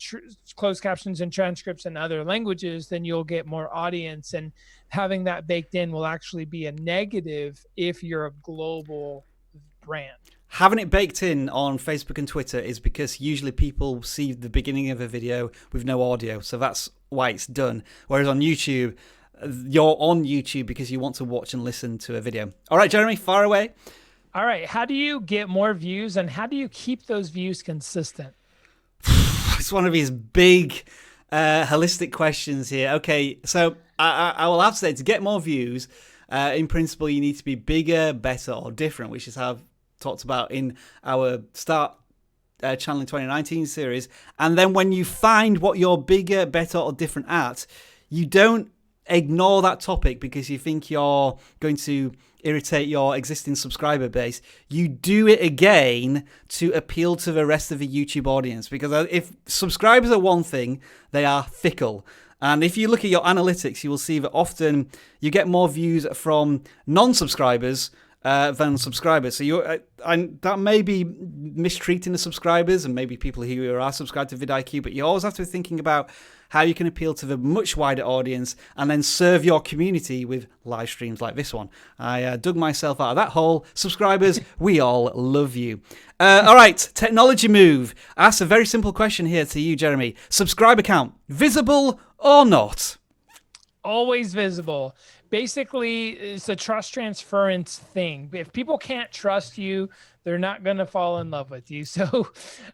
closed captions and transcripts in other languages, then you'll get more audience, and having that baked in will actually be a negative if you're a global brand. Having it baked in on Facebook and Twitter is because usually people see the beginning of a video with no audio. So that's why it's done. Whereas on YouTube, you're on YouTube because you want to watch and listen to a video. All right, Jeremy, fire away. All right. How do you get more views and how do you keep those views consistent? It's one of these big, holistic questions here. Okay, so I will have to say, to get more views, in principle, you need to be bigger, better, or different, which is how I've talked about in our Start Channel in 2019 series. And then when you find what you're bigger, better, or different at, you don't ignore that topic because you think you're going to irritate your existing subscriber base. You do it again to appeal to the rest of the YouTube audience, because if subscribers are one thing, they are fickle. And if you look at your analytics, you will see that often you get more views from non-subscribers than subscribers. So that may be mistreating the subscribers and maybe people who are subscribed to vidIQ, but you always have to be thinking about how you can appeal to the much wider audience and then serve your community with live streams like this one. I dug myself out of that hole. Subscribers, we all love you. All right, Technology Move. I asked a very simple question here to you, Jeremy. Subscriber count, visible or not? always visible. Basically, it's a trust transference thing. If people can't trust you, they're not going to fall in love with you. So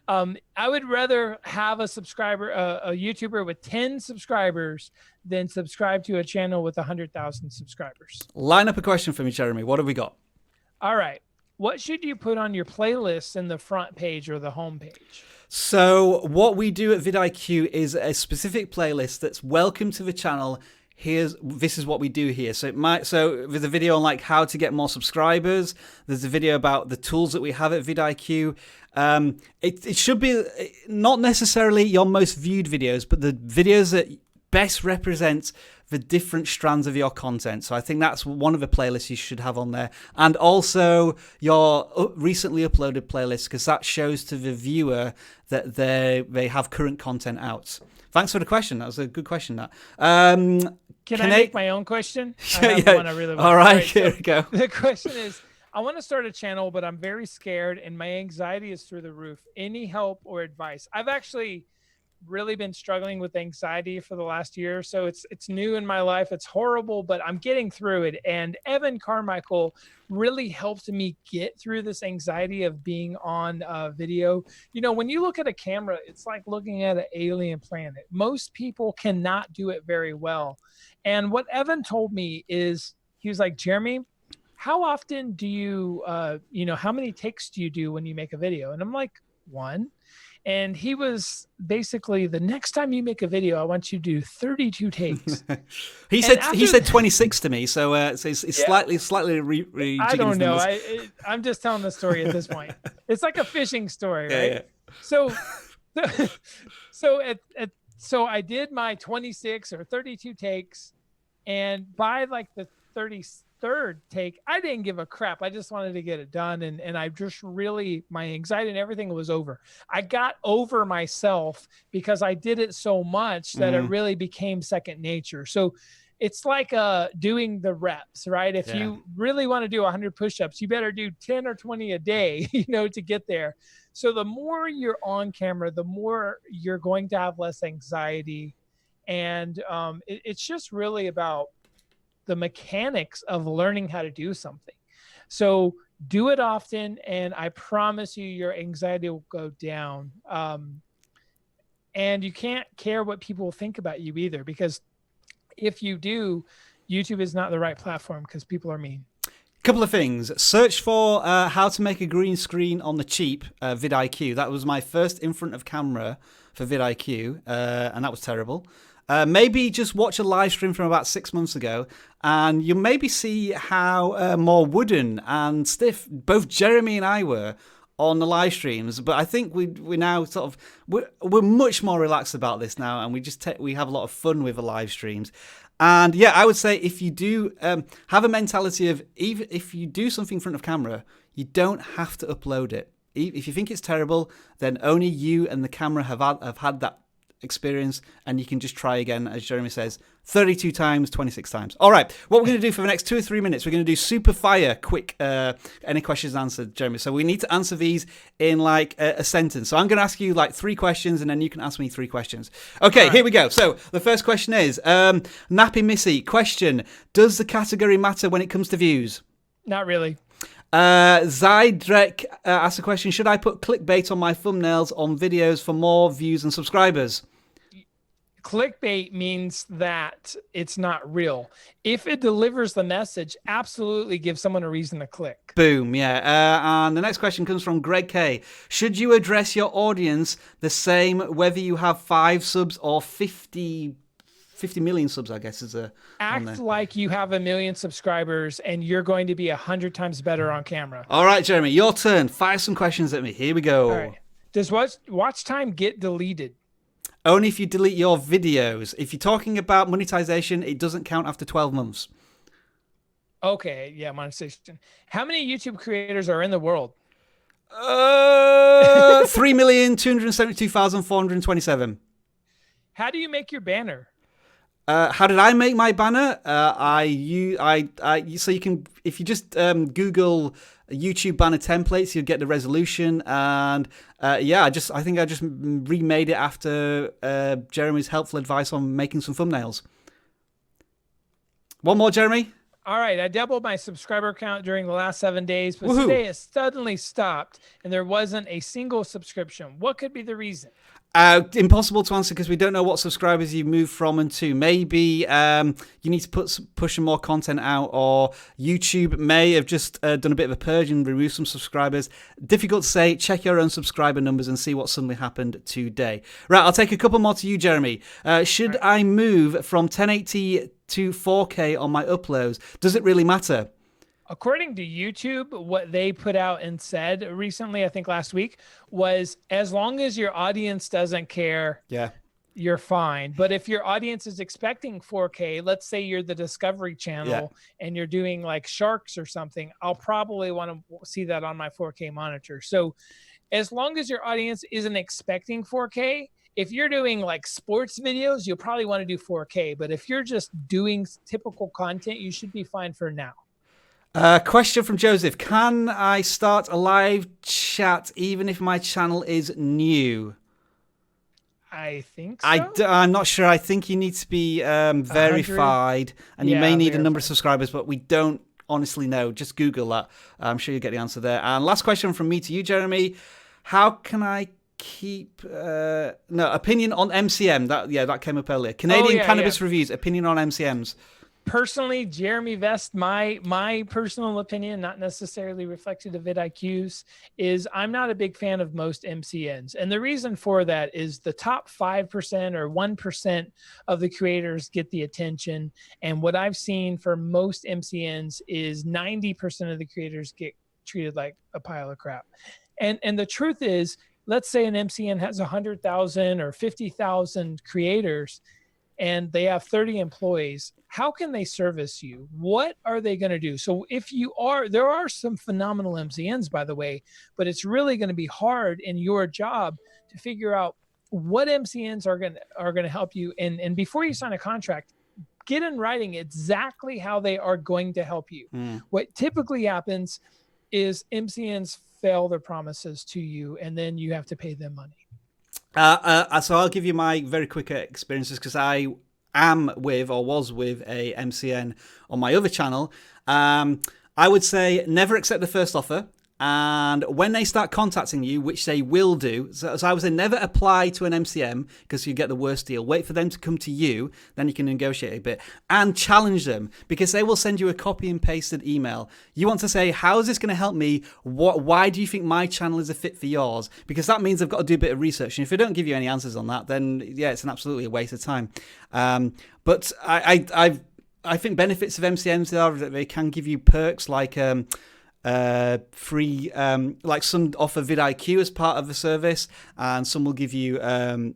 I would rather have a subscriber, a YouTuber with 10 subscribers than subscribe to a channel with 100,000 subscribers. Line up a question for me, Jeremy. What have we got? All right. What should you put on your playlists in the front page or the home page? So what we do at vidIQ is a specific playlist that's welcome to the channel. This is what we do here. So there's a video on like how to get more subscribers. There's a video about the tools that we have at vidIQ. It should be not necessarily your most viewed videos, but the videos that best represent the different strands of your content. So I think that's one of the playlists you should have on there. And also your recently uploaded playlist, because that shows to the viewer that they have current content out. Thanks for the question. That was a good question, that. Can I make my own question? I have one I really want. All right, here we go. The question is, I want to start a channel, but I'm very scared and my anxiety is through the roof. Any help or advice? I've actually really been struggling with anxiety for the last year. So it's new in my life. It's horrible, but I'm getting through it. And Evan Carmichael really helped me get through this anxiety of being on video. You know, when you look at a camera, it's like looking at an alien planet. Most people cannot do it very well. And what Evan told me is, he was like, Jeremy, how often do you, how many takes do you do when you make a video? And I'm like, one. And he was basically, the next time you make a video, I want you to do 32 takes. he said 26 to me, so it's slightly I don't know. I'm just telling the story at this point. It's like a fishing story, right? Yeah. So I did my 26 or 32 takes, and by like the 33rd take, I didn't give a crap. I just wanted to get it done. And I just really, my anxiety and everything was over. I got over myself because I did it so much that it really became second nature. So it's like doing the reps, right? If you really want to do 100 push-ups, you better do 10 or 20 a day, to get there. So the more you're on camera, the more you're going to have less anxiety. And it's just really about the mechanics of learning how to do something. So do it often, and I promise you your anxiety will go down. And you can't care what people think about you either, because if you do, YouTube is not the right platform because people are mean. Couple of things. Search for how to make a green screen on the cheap, vidIQ. That was my first in front of camera for vidIQ, and that was terrible. Maybe just watch a live stream from about 6 months ago, and you'll maybe see how more wooden and stiff both Jeremy and I were on the live streams. But I think we now we're much more relaxed about this now, and we have a lot of fun with the live streams. And yeah, I would say if you do have a mentality of, even if you do something in front of camera, you don't have to upload it. If you think it's terrible, then only you and the camera have had that experience, and you can just try again, as Jeremy says, 32 times, 26 times. All right, what we're going to do for the next 2 or 3 minutes, we're going to do super fire quick any questions answered, Jeremy. So we need to answer these in like a sentence. So I'm going to ask you like 3 questions, and then you can ask me 3 questions. Okay, Here we go. So the first question is Nappy Missy question: does the category matter when it comes to views? Not really. Zydrek asked a question: should I put clickbait on my thumbnails on videos for more views and subscribers? Clickbait means that it's not real. If it delivers the message, absolutely give someone a reason to click. Boom, yeah. And the next question comes from Greg K. Should you address your audience the same whether you have 5 subs or 50 million subs, I guess, is a... Act like you have 1 million subscribers and you're going to be 100 times better on camera. All right, Jeremy, your turn. Fire some questions at me. Here we go. All right. Does watch time get deleted? Only if you delete your videos. If you're talking about monetization, it doesn't count after 12 months. Okay, yeah, monetization. How many YouTube creators are in the world? 3,272,427. How do you make your banner? How did I make my banner? So you can, if you just Google YouTube banner templates, you'll get the resolution. And I think I just remade it after Jeremy's helpful advice on making some thumbnails. One more, Jeremy. All right, I doubled my subscriber count during the last 7 days, but Woohoo. today it suddenly stopped and there wasn't a single subscription. What could be the reason? Impossible to answer because we don't know what subscribers you moved from and to. Maybe you need to push some more content out, or YouTube may have just done a bit of a purge and removed some subscribers. Difficult to say. Check your own subscriber numbers and see what suddenly happened today. Right, I'll take a couple more to you, Jeremy. Should I move from 1080 to 4K on my uploads? Does it really matter? According to YouTube, what they put out and said recently, I think last week, was as long as your audience doesn't care, you're fine. But if your audience is expecting 4K, let's say you're the Discovery Channel and you're doing like sharks or something, I'll probably want to see that on my 4K monitor. So as long as your audience isn't expecting 4K, if you're doing like sports videos, you'll probably want to do 4K. But if you're just doing typical content, you should be fine for now. Question from Joseph. Can I start a live chat even if my channel is new? I think so. I'm not sure. I think you need to be verified, and you may need a number of subscribers, but we don't honestly know. Just Google that. I'm sure you'll get the answer there. And last question from me to you, Jeremy. How can I keep... opinion on MCM. That came up earlier. Canadian Cannabis Reviews. Opinion on MCMs. Personally, Jeremy Vest, my personal opinion, not necessarily reflected of vidIQ's, is I'm not a big fan of most MCNs. And the reason for that is the top 5% or 1% of the creators get the attention. And what I've seen for most MCNs is 90% of the creators get treated like a pile of crap. And the truth is, let's say an MCN has 100,000 or 50,000 creators and they have 30 employees. How can they service you? What are they going to do? So if there are some phenomenal MCNs, by the way, but it's really going to be hard in your job to figure out what MCNs are going to help you. And before you sign a contract, get in writing exactly how they are going to help you. What typically happens is MCNs fail their promises to you, and then you have to pay them money. So I'll give you my very quick experiences because I am with or was with a MCN on my other channel. I would say never accept the first offer. And when they start contacting you, which they will do, so I would say never apply to an MCM because you get the worst deal. Wait for them to come to you, then you can negotiate a bit. And challenge them because they will send you a copy and pasted email. You want to say, how is this going to help me? Why do you think my channel is a fit for yours? Because that means I've got to do a bit of research. And if they don't give you any answers on that, then yeah, it's absolutely a waste of time. But I think benefits of MCMs are that they can give you perks like... free, like some offer vidIQ as part of the service, and some will give you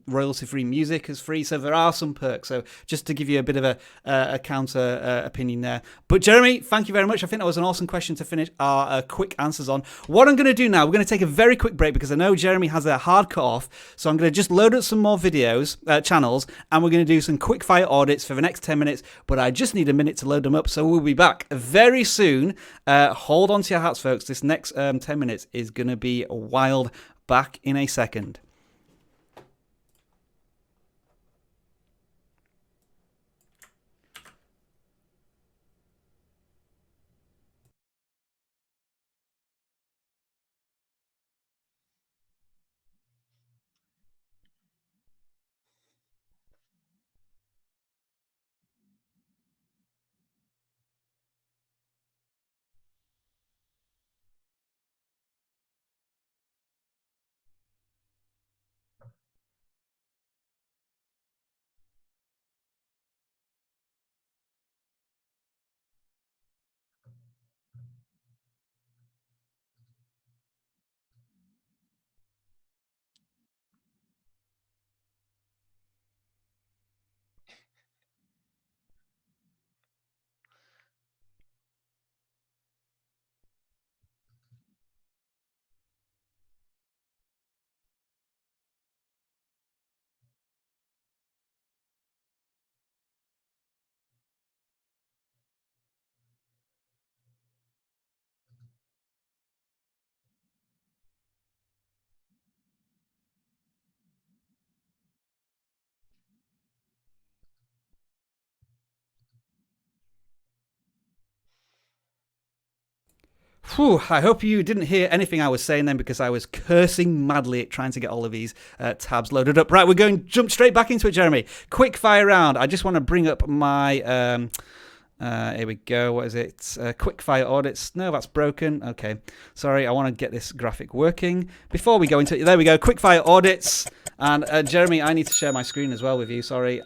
royalty-free music as free. So there are some perks. So just to give you a bit of a counter opinion there. But Jeremy, thank you very much. I think that was an awesome question to finish our quick answers on. What I'm going to do now, we're going to take a very quick break because I know Jeremy has a hard cut off. So I'm going to just load up some more videos, channels, and we're going to do some quick fire audits for the next 10 minutes. But I just need a minute to load them up. So we'll be back very soon. Hold on to your hats, folks. This next 10 minutes is going to be wild. Back in a second. Whew, I hope you didn't hear anything I was saying then, because I was cursing madly at trying to get all of these tabs loaded up. Right, we're going to jump straight back into it, Jeremy. Quick fire round. I just want to bring up my... here we go. What is it? Quick fire audits. No, that's broken. Okay. Sorry, I want to get this graphic working. Before we go into it, there we go. Quick fire audits. And Jeremy, I need to share my screen as well with you. Sorry.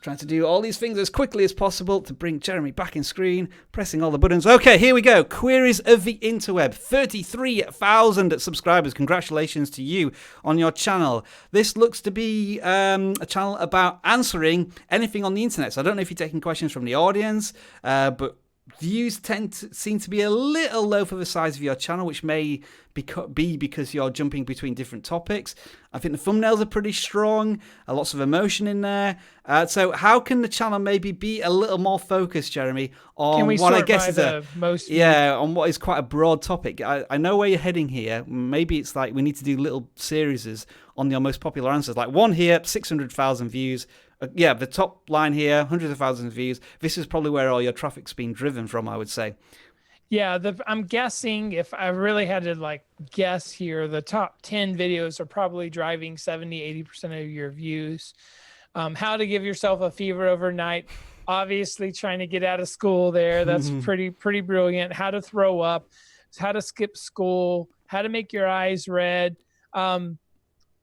Trying to do all these things as quickly as possible to bring Jeremy back in screen, pressing all the buttons. Okay, here we go. Queries of the Interweb. 33,000 subscribers. Congratulations to you on your channel. This looks to be a channel about answering anything on the internet. So I don't know if you're taking questions from the audience, but views seem to be a little low for the size of your channel, which may be because you're jumping between different topics. I think the thumbnails are pretty strong, lots of emotion in there. So how can the channel maybe be a little more focused, Jeremy, on what I guess is on what is quite a broad topic? I know where you're heading here. Maybe it's like we need to do little series on your most popular answers. Like one here, 600,000 views. Yeah, the top line here, hundreds of thousands of views. This is probably where all your traffic's been driven from, I would say. Yeah, I'm guessing, if I really had to like guess here, the top 10 videos are probably driving 70-80% of your views. How to give yourself a fever overnight. Obviously trying to get out of school there. That's pretty brilliant. How to throw up, how to skip school, how to make your eyes red.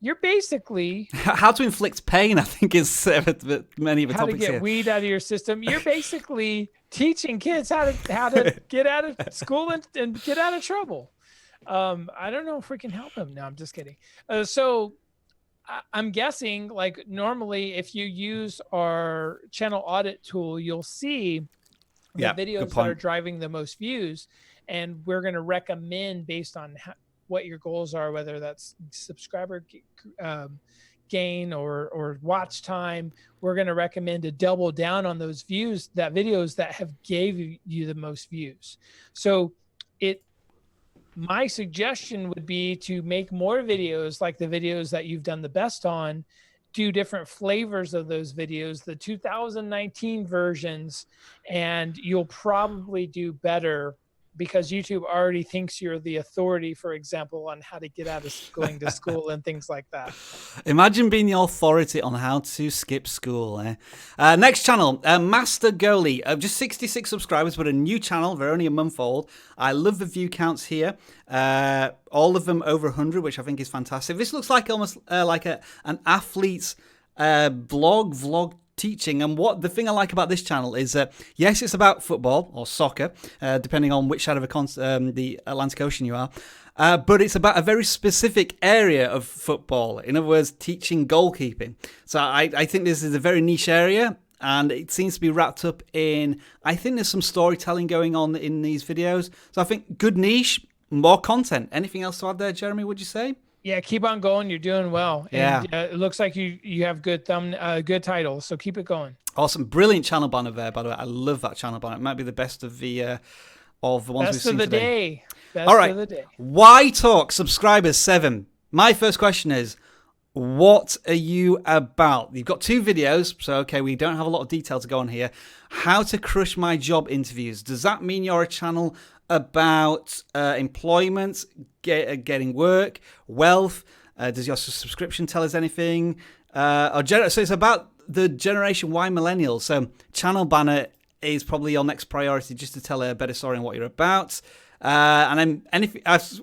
You're basically... How to inflict pain, I think, is many of the topics here. How to get weed out of your system. You're basically teaching kids how to get out of school and get out of trouble. I don't know if we can help them. No, I'm just kidding. So I'm guessing, like, normally if you use our channel audit tool, you'll see the videos that are driving the most views, and we're going to recommend based on what your goals are, whether that's subscriber gain or watch time. We're going to recommend to double down on those views, videos that have gave you the most views. So my suggestion would be to make more videos like the videos that you've done the best on, do different flavors of those videos, the 2019 versions, and you'll probably do better, because YouTube already thinks you're the authority, for example, on how to get out of going to school and things like that. Imagine being the authority on how to skip school. Next channel, Master Goalie. Just 66 subscribers, but a new channel. They're only a month old. I love the view counts here. All of them over 100, which I think is fantastic. This looks like almost like an athlete's vlog teaching. And what the thing I like about this channel is yes, it's about football or soccer, depending on which side of the Atlantic Ocean you are, but it's about a very specific area of football. In other words, teaching goalkeeping. So I think this is a very niche area, and it seems to be wrapped up in, I think there's some storytelling going on in these videos. So I think good niche, more content. Anything else to add there, Jeremy, would you say? Yeah, keep on going. You're doing well. Yeah. And, it looks like you have good good titles, so keep it going. Awesome. Brilliant channel banner there, by the way. I love that channel banner. It might be the best of the ones we've seen today. Best All right. of the day. Why Talk subscribers 7. My first question is, what are you about? You've got 2 videos, so okay, we don't have a lot of detail to go on here. How to crush my job interviews. Does that mean you're a channel about employment, getting work, wealth? Does your subscription tell us anything? So it's about the Generation Y millennials. So channel banner is probably your next priority, just to tell a better story on what you're about. And then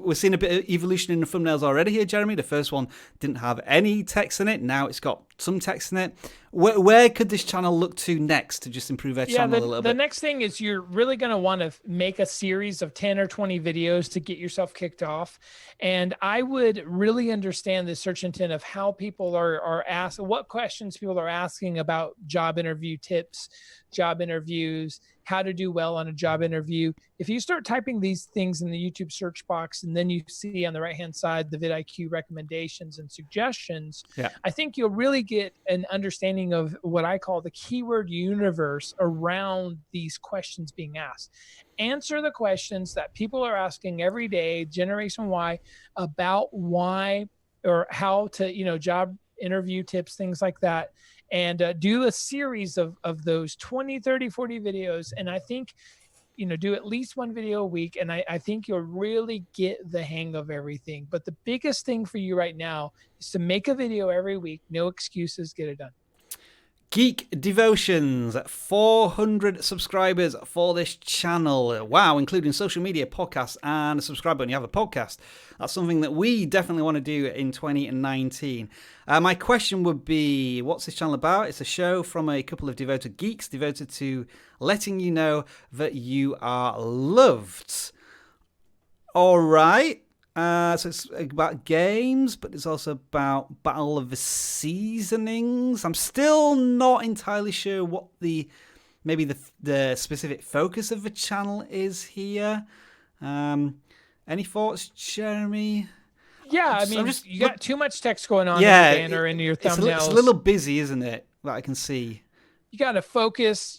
we're seeing a bit of evolution in the thumbnails already here, Jeremy. The first one didn't have any text in it. Now it's got some text in it. Where could this channel look to next to just improve their channel a little bit? The next thing is you're really going to want to make a series of 10 or 20 videos to get yourself kicked off. And I would really understand the search intent of how people are asked, what questions people are asking about job interview tips, job interviews, how to do well on a job interview. If you start typing these things in the YouTube search box, and then you see on the right-hand side the vidIQ recommendations and suggestions, I think you'll really get an understanding of what I call the keyword universe around these questions being asked. Answer the questions that people are asking every day, Generation Y, about why or how to, job interview tips, things like that. And do a series of those 20, 30, 40 videos. And I think do at least one video a week, and I think you'll really get the hang of everything. But the biggest thing for you right now is to make a video every week. No excuses, get it done. Geek Devotions, 400 subscribers for this channel. Wow, including social media, podcasts, and a subscribe button. You have a podcast. That's something that we definitely want to do in 2019. My question would be, what's this channel about? It's a show from a couple of devoted geeks devoted to letting you know that you are loved. All right. So it's about games, but it's also about Battle of the Seasonings. I'm still not entirely sure what maybe the specific focus of the channel is here. Any thoughts, Jeremy? Yeah, I mean, you got too much text going on in your banner and your thumbnails. It's a little busy, isn't it? That I can see. You got to focus,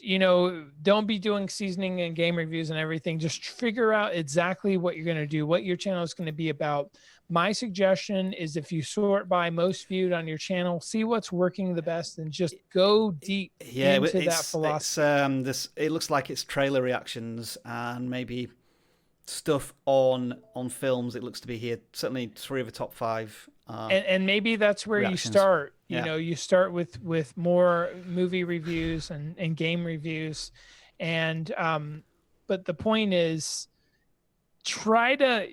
don't be doing seasoning and game reviews and everything. Just figure out exactly what you're going to do, what your channel is going to be about. My suggestion is if you sort by most viewed on your channel, see what's working the best and just go deep into that philosophy. It looks like it's trailer reactions and maybe stuff on films. It looks to be here. Certainly 3 of the top 5. And maybe that's where reactions. You start. You start with more movie reviews and game reviews, and but the point is, try to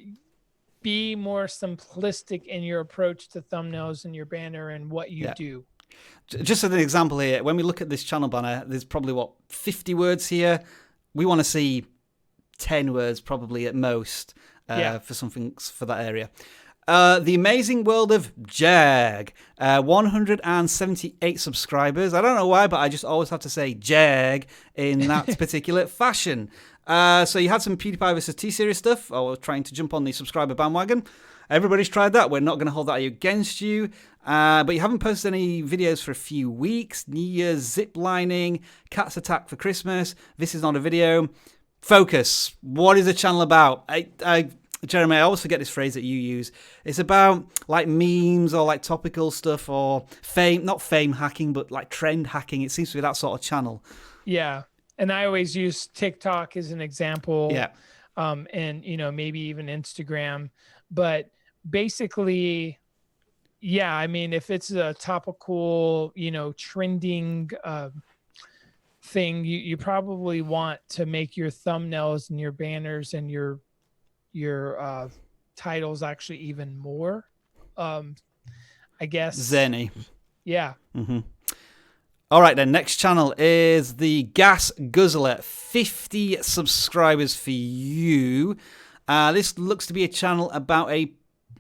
be more simplistic in your approach to thumbnails and your banner and what you do. Just as an example here, when we look at this channel banner, there's probably 50 words here. We want to see 10 words probably at most for that area. The Amazing World of Jag, 178 subscribers. I don't know why, but I just always have to say Jag in that particular fashion. So you had some PewDiePie versus T-Series stuff, or trying to jump on the subscriber bandwagon. Everybody's tried that. We're not going to hold that against you. But you haven't posted any videos for a few weeks. New Year's ziplining, Cats Attack for Christmas. This is not a video. Focus. What is the channel about? Jeremy, I always forget this phrase that you use. It's about like memes or like topical stuff or not fame hacking, but like trend hacking. It seems to be that sort of channel. Yeah. And I always use TikTok as an example. Yeah. And, maybe even Instagram. But basically, yeah, I mean, if it's a topical, trending thing, you probably want to make your thumbnails and your banners and your titles actually even more I guess zany. Yeah. All right then, next channel is the Gas Guzzler, 50 subscribers for you. This looks to be a channel about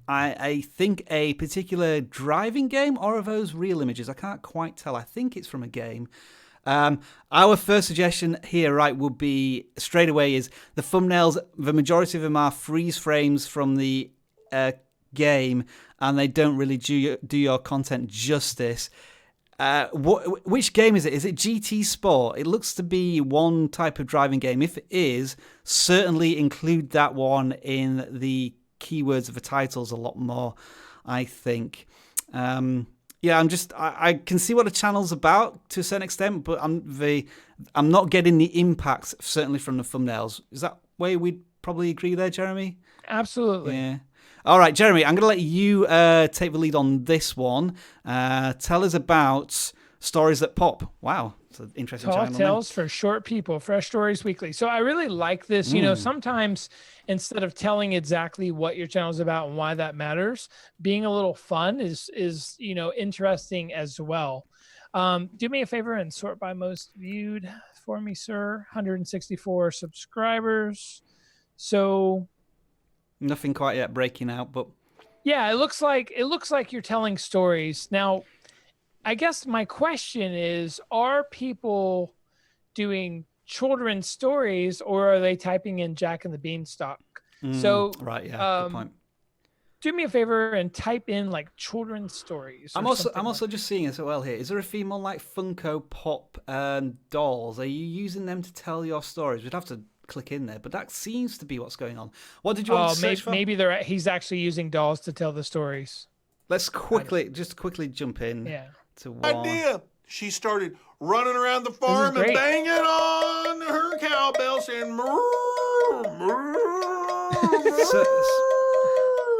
I think a particular driving game, or are those real images? I can't quite tell. I think it's from a game. Our first suggestion here, right, would be straight away is the thumbnails. The majority of them are freeze frames from the game, and they don't really do your content justice. Which game is it? Is it GT Sport? It looks to be one type of driving game. If it is, certainly include that one in the keywords of the titles a lot more, I think. Yeah, I can see what the channel's about to a certain extent, but I'm not getting the impact certainly from the thumbnails. Is that where we'd probably agree there, Jeremy? Absolutely. Yeah. All right, Jeremy, I'm going to let you take the lead on this one. Tell us about Stories That Pop. Wow, it's an interesting Tall channel. Tales for Short People, Fresh Stories Weekly. So I really like this. Sometimes instead of telling exactly what your channel is about and why that matters, being a little fun is interesting as well. Do me a favor and sort by most viewed for me, sir. 164 subscribers. So nothing quite yet breaking out, but yeah, it looks like you're telling stories. Now, I guess my question is, are people doing children's stories, or are they typing in Jack and the Beanstalk? So right, yeah, good point. Do me a favor and type in like children's stories. I'm also just seeing as well here. Is there a theme on like Funko Pop dolls? Are you using them to tell your stories? We'd have to click in there, but that seems to be what's going on. What did you want to search for? Maybe he's actually using dolls to tell the stories. Let's quickly jump in to 1. idea. She started running around the farm and great. banging on her cowbell saying,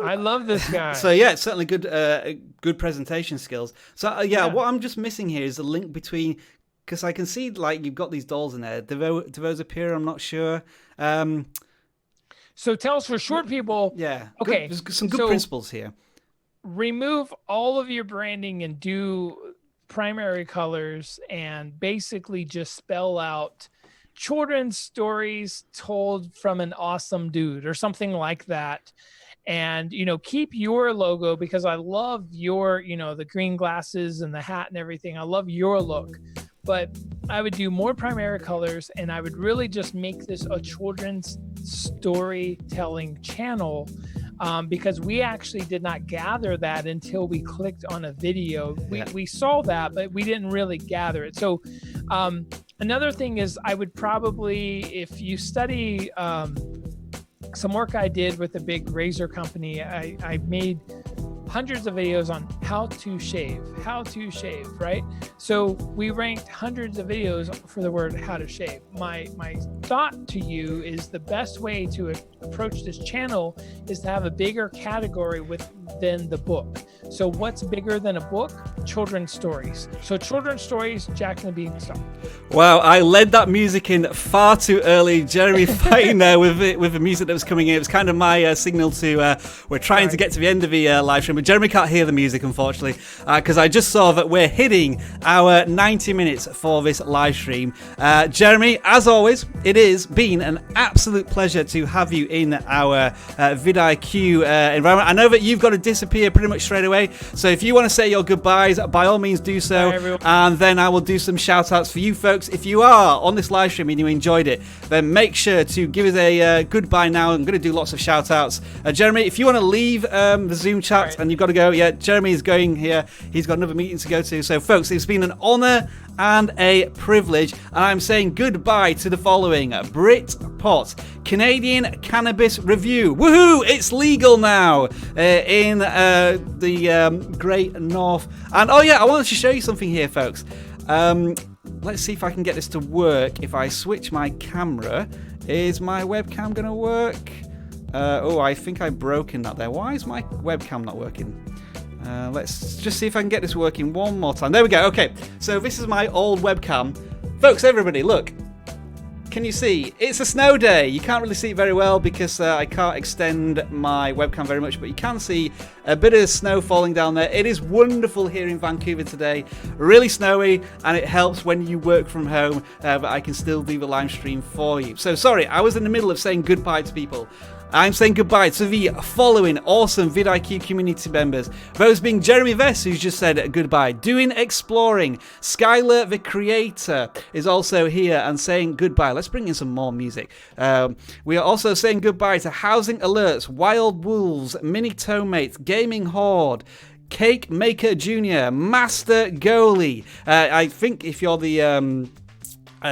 I love this guy. So yeah, it's certainly good presentation skills. So what I'm just missing here is the link between, because I can see like you've got these dolls in there. Do those appear? I'm not sure. So tell us for short people. Yeah. Okay. There's some good principles here. Remove all of your branding and do primary colors and basically just spell out children's stories told from an awesome dude or something like that. And, keep your logo, because I love your, the green glasses and the hat and everything. I love your look. But I would do more primary colors, and I would really just make this a children's storytelling channel, because we actually did not gather that until we clicked on a video. We saw that, but we didn't really gather it. So another thing is, I would probably, if you study some work I did with a big razor company, I made hundreds of videos on how to shave, right? So we ranked hundreds of videos for the word how to shave. My thought to you is the best way to approach this channel is to have a bigger category than the book. So what's bigger than a book? Children's stories. So children's stories, Jack and the Beanstalk. Wow, I led that music in far too early. Jeremy fighting there with the music that was coming in. It was kind of my signal to we're trying to get to the end of the live stream, but Jeremy can't hear the music, unfortunately, because I just saw that we're hitting our 90 minutes for this live stream. Jeremy, as always, it has been an absolute pleasure to have you in our vidIQ environment. I know that you've got to disappear pretty much straight away, so if you want to say your goodbyes, by all means do so. Bye, and then I will do some shout outs for you folks. If you are on this live stream and you enjoyed it, then make sure to give us a goodbye now. I'm going to do lots of shout outs. Jeremy, if you want to leave the Zoom chat and you've got to go, Jeremy is going here. He's got another meeting to go to. So folks, it's been an honor and a privilege, and I'm saying goodbye to the following: Britpot, Canadian Cannabis Review. Woohoo! It's legal now in the Great North. And I wanted to show you something here, folks. Let's see if I can get this to work. If I switch my camera, is my webcam going to work? I think I've broken that there. Why is my webcam not working? Let's just see if I can get this working one more time. There we go. Okay, so this is my old webcam. Folks, everybody, look. Can you see? It's a snow day. You can't really see it very well because I can't extend my webcam very much, but you can see a bit of snow falling down there. It is wonderful here in Vancouver today. Really snowy, and it helps when you work from home, but I can still do the live stream for you. So sorry, I was in the middle of saying goodbye to people. I'm saying goodbye to the following awesome vidIQ community members. Those being Jeremy Vess, who's just said goodbye. Doing Exploring. Skylar the Creator is also here and saying goodbye. Let's bring in some more music. We are also saying goodbye to Housing Alerts, Wild Wolves, Mini Tomate, Gaming Horde, Cake Maker Jr., Master Goalie. I think if you're the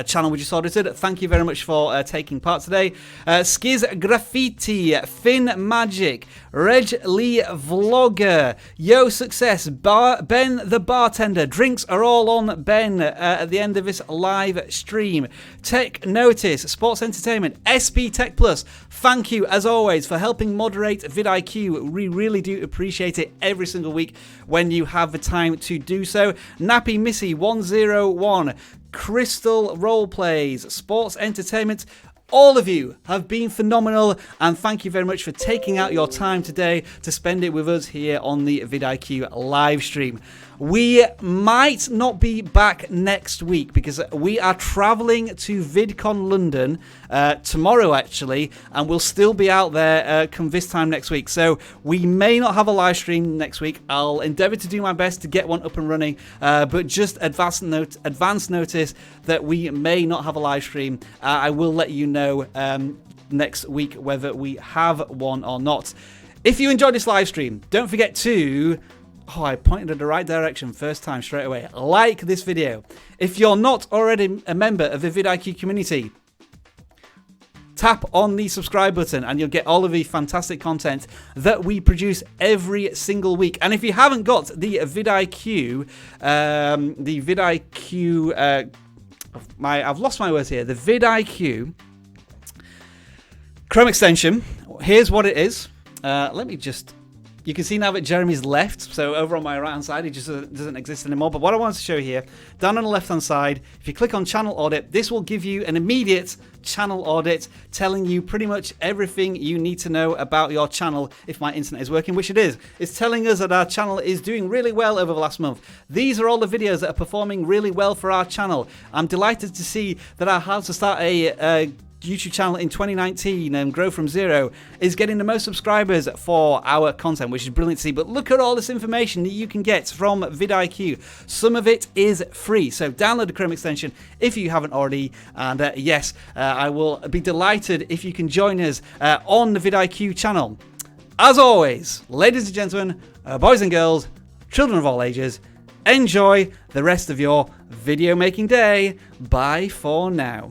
channel we just audited, thank you very much for taking part today. Skiz Graffiti, Finn Magic, Reg Lee Vlogger, Yo Success, Ben the Bartender. Drinks are all on Ben at the end of this live stream. Tech Notice, Sports Entertainment, SP Tech Plus. Thank you as always for helping moderate vidIQ. We really do appreciate it every single week when you have the time to do so. Nappy Missy 101, Crystal Roleplays, Sports Entertainment. All of you have been phenomenal, and thank you very much for taking out your time today to spend it with us here on the vidIQ live stream. We might not be back next week because we are traveling to VidCon London tomorrow, actually, and we'll still be out there come this time next week. So we may not have a live stream next week. I'll endeavor to do my best to get one up and running, but just advance notice that we may not have a live stream. I will let you know next week whether we have one or not. If you enjoyed this live stream, don't forget to... I pointed in the right direction first time straight away. Like this video. If you're not already a member of the vidIQ community, tap on the subscribe button and you'll get all of the fantastic content that we produce every single week. And if you haven't got the vidIQ, I've lost my words here, the vidIQ Chrome extension, here's what it is. You can see now that Jeremy's left, so over on my right hand side, it just doesn't exist anymore. But what I want to show you here, down on the left hand side, if you click on channel audit, this will give you an immediate channel audit telling you pretty much everything you need to know about your channel if my internet is working, which it is. It's telling us that our channel is doing really well over the last month. These are all the videos that are performing really well for our channel. I'm delighted to see that our How to Start a YouTube channel in 2019 and grow from zero is getting the most subscribers for our content, which is brilliant to see. But look at all this information that you can get from vidIQ. Some of it is free, so download the Chrome extension if you haven't already. And yes, I will be delighted if you can join us on the vidIQ channel. As always, ladies and gentlemen, boys and girls, children of all ages, enjoy the rest of your video making day. Bye for now.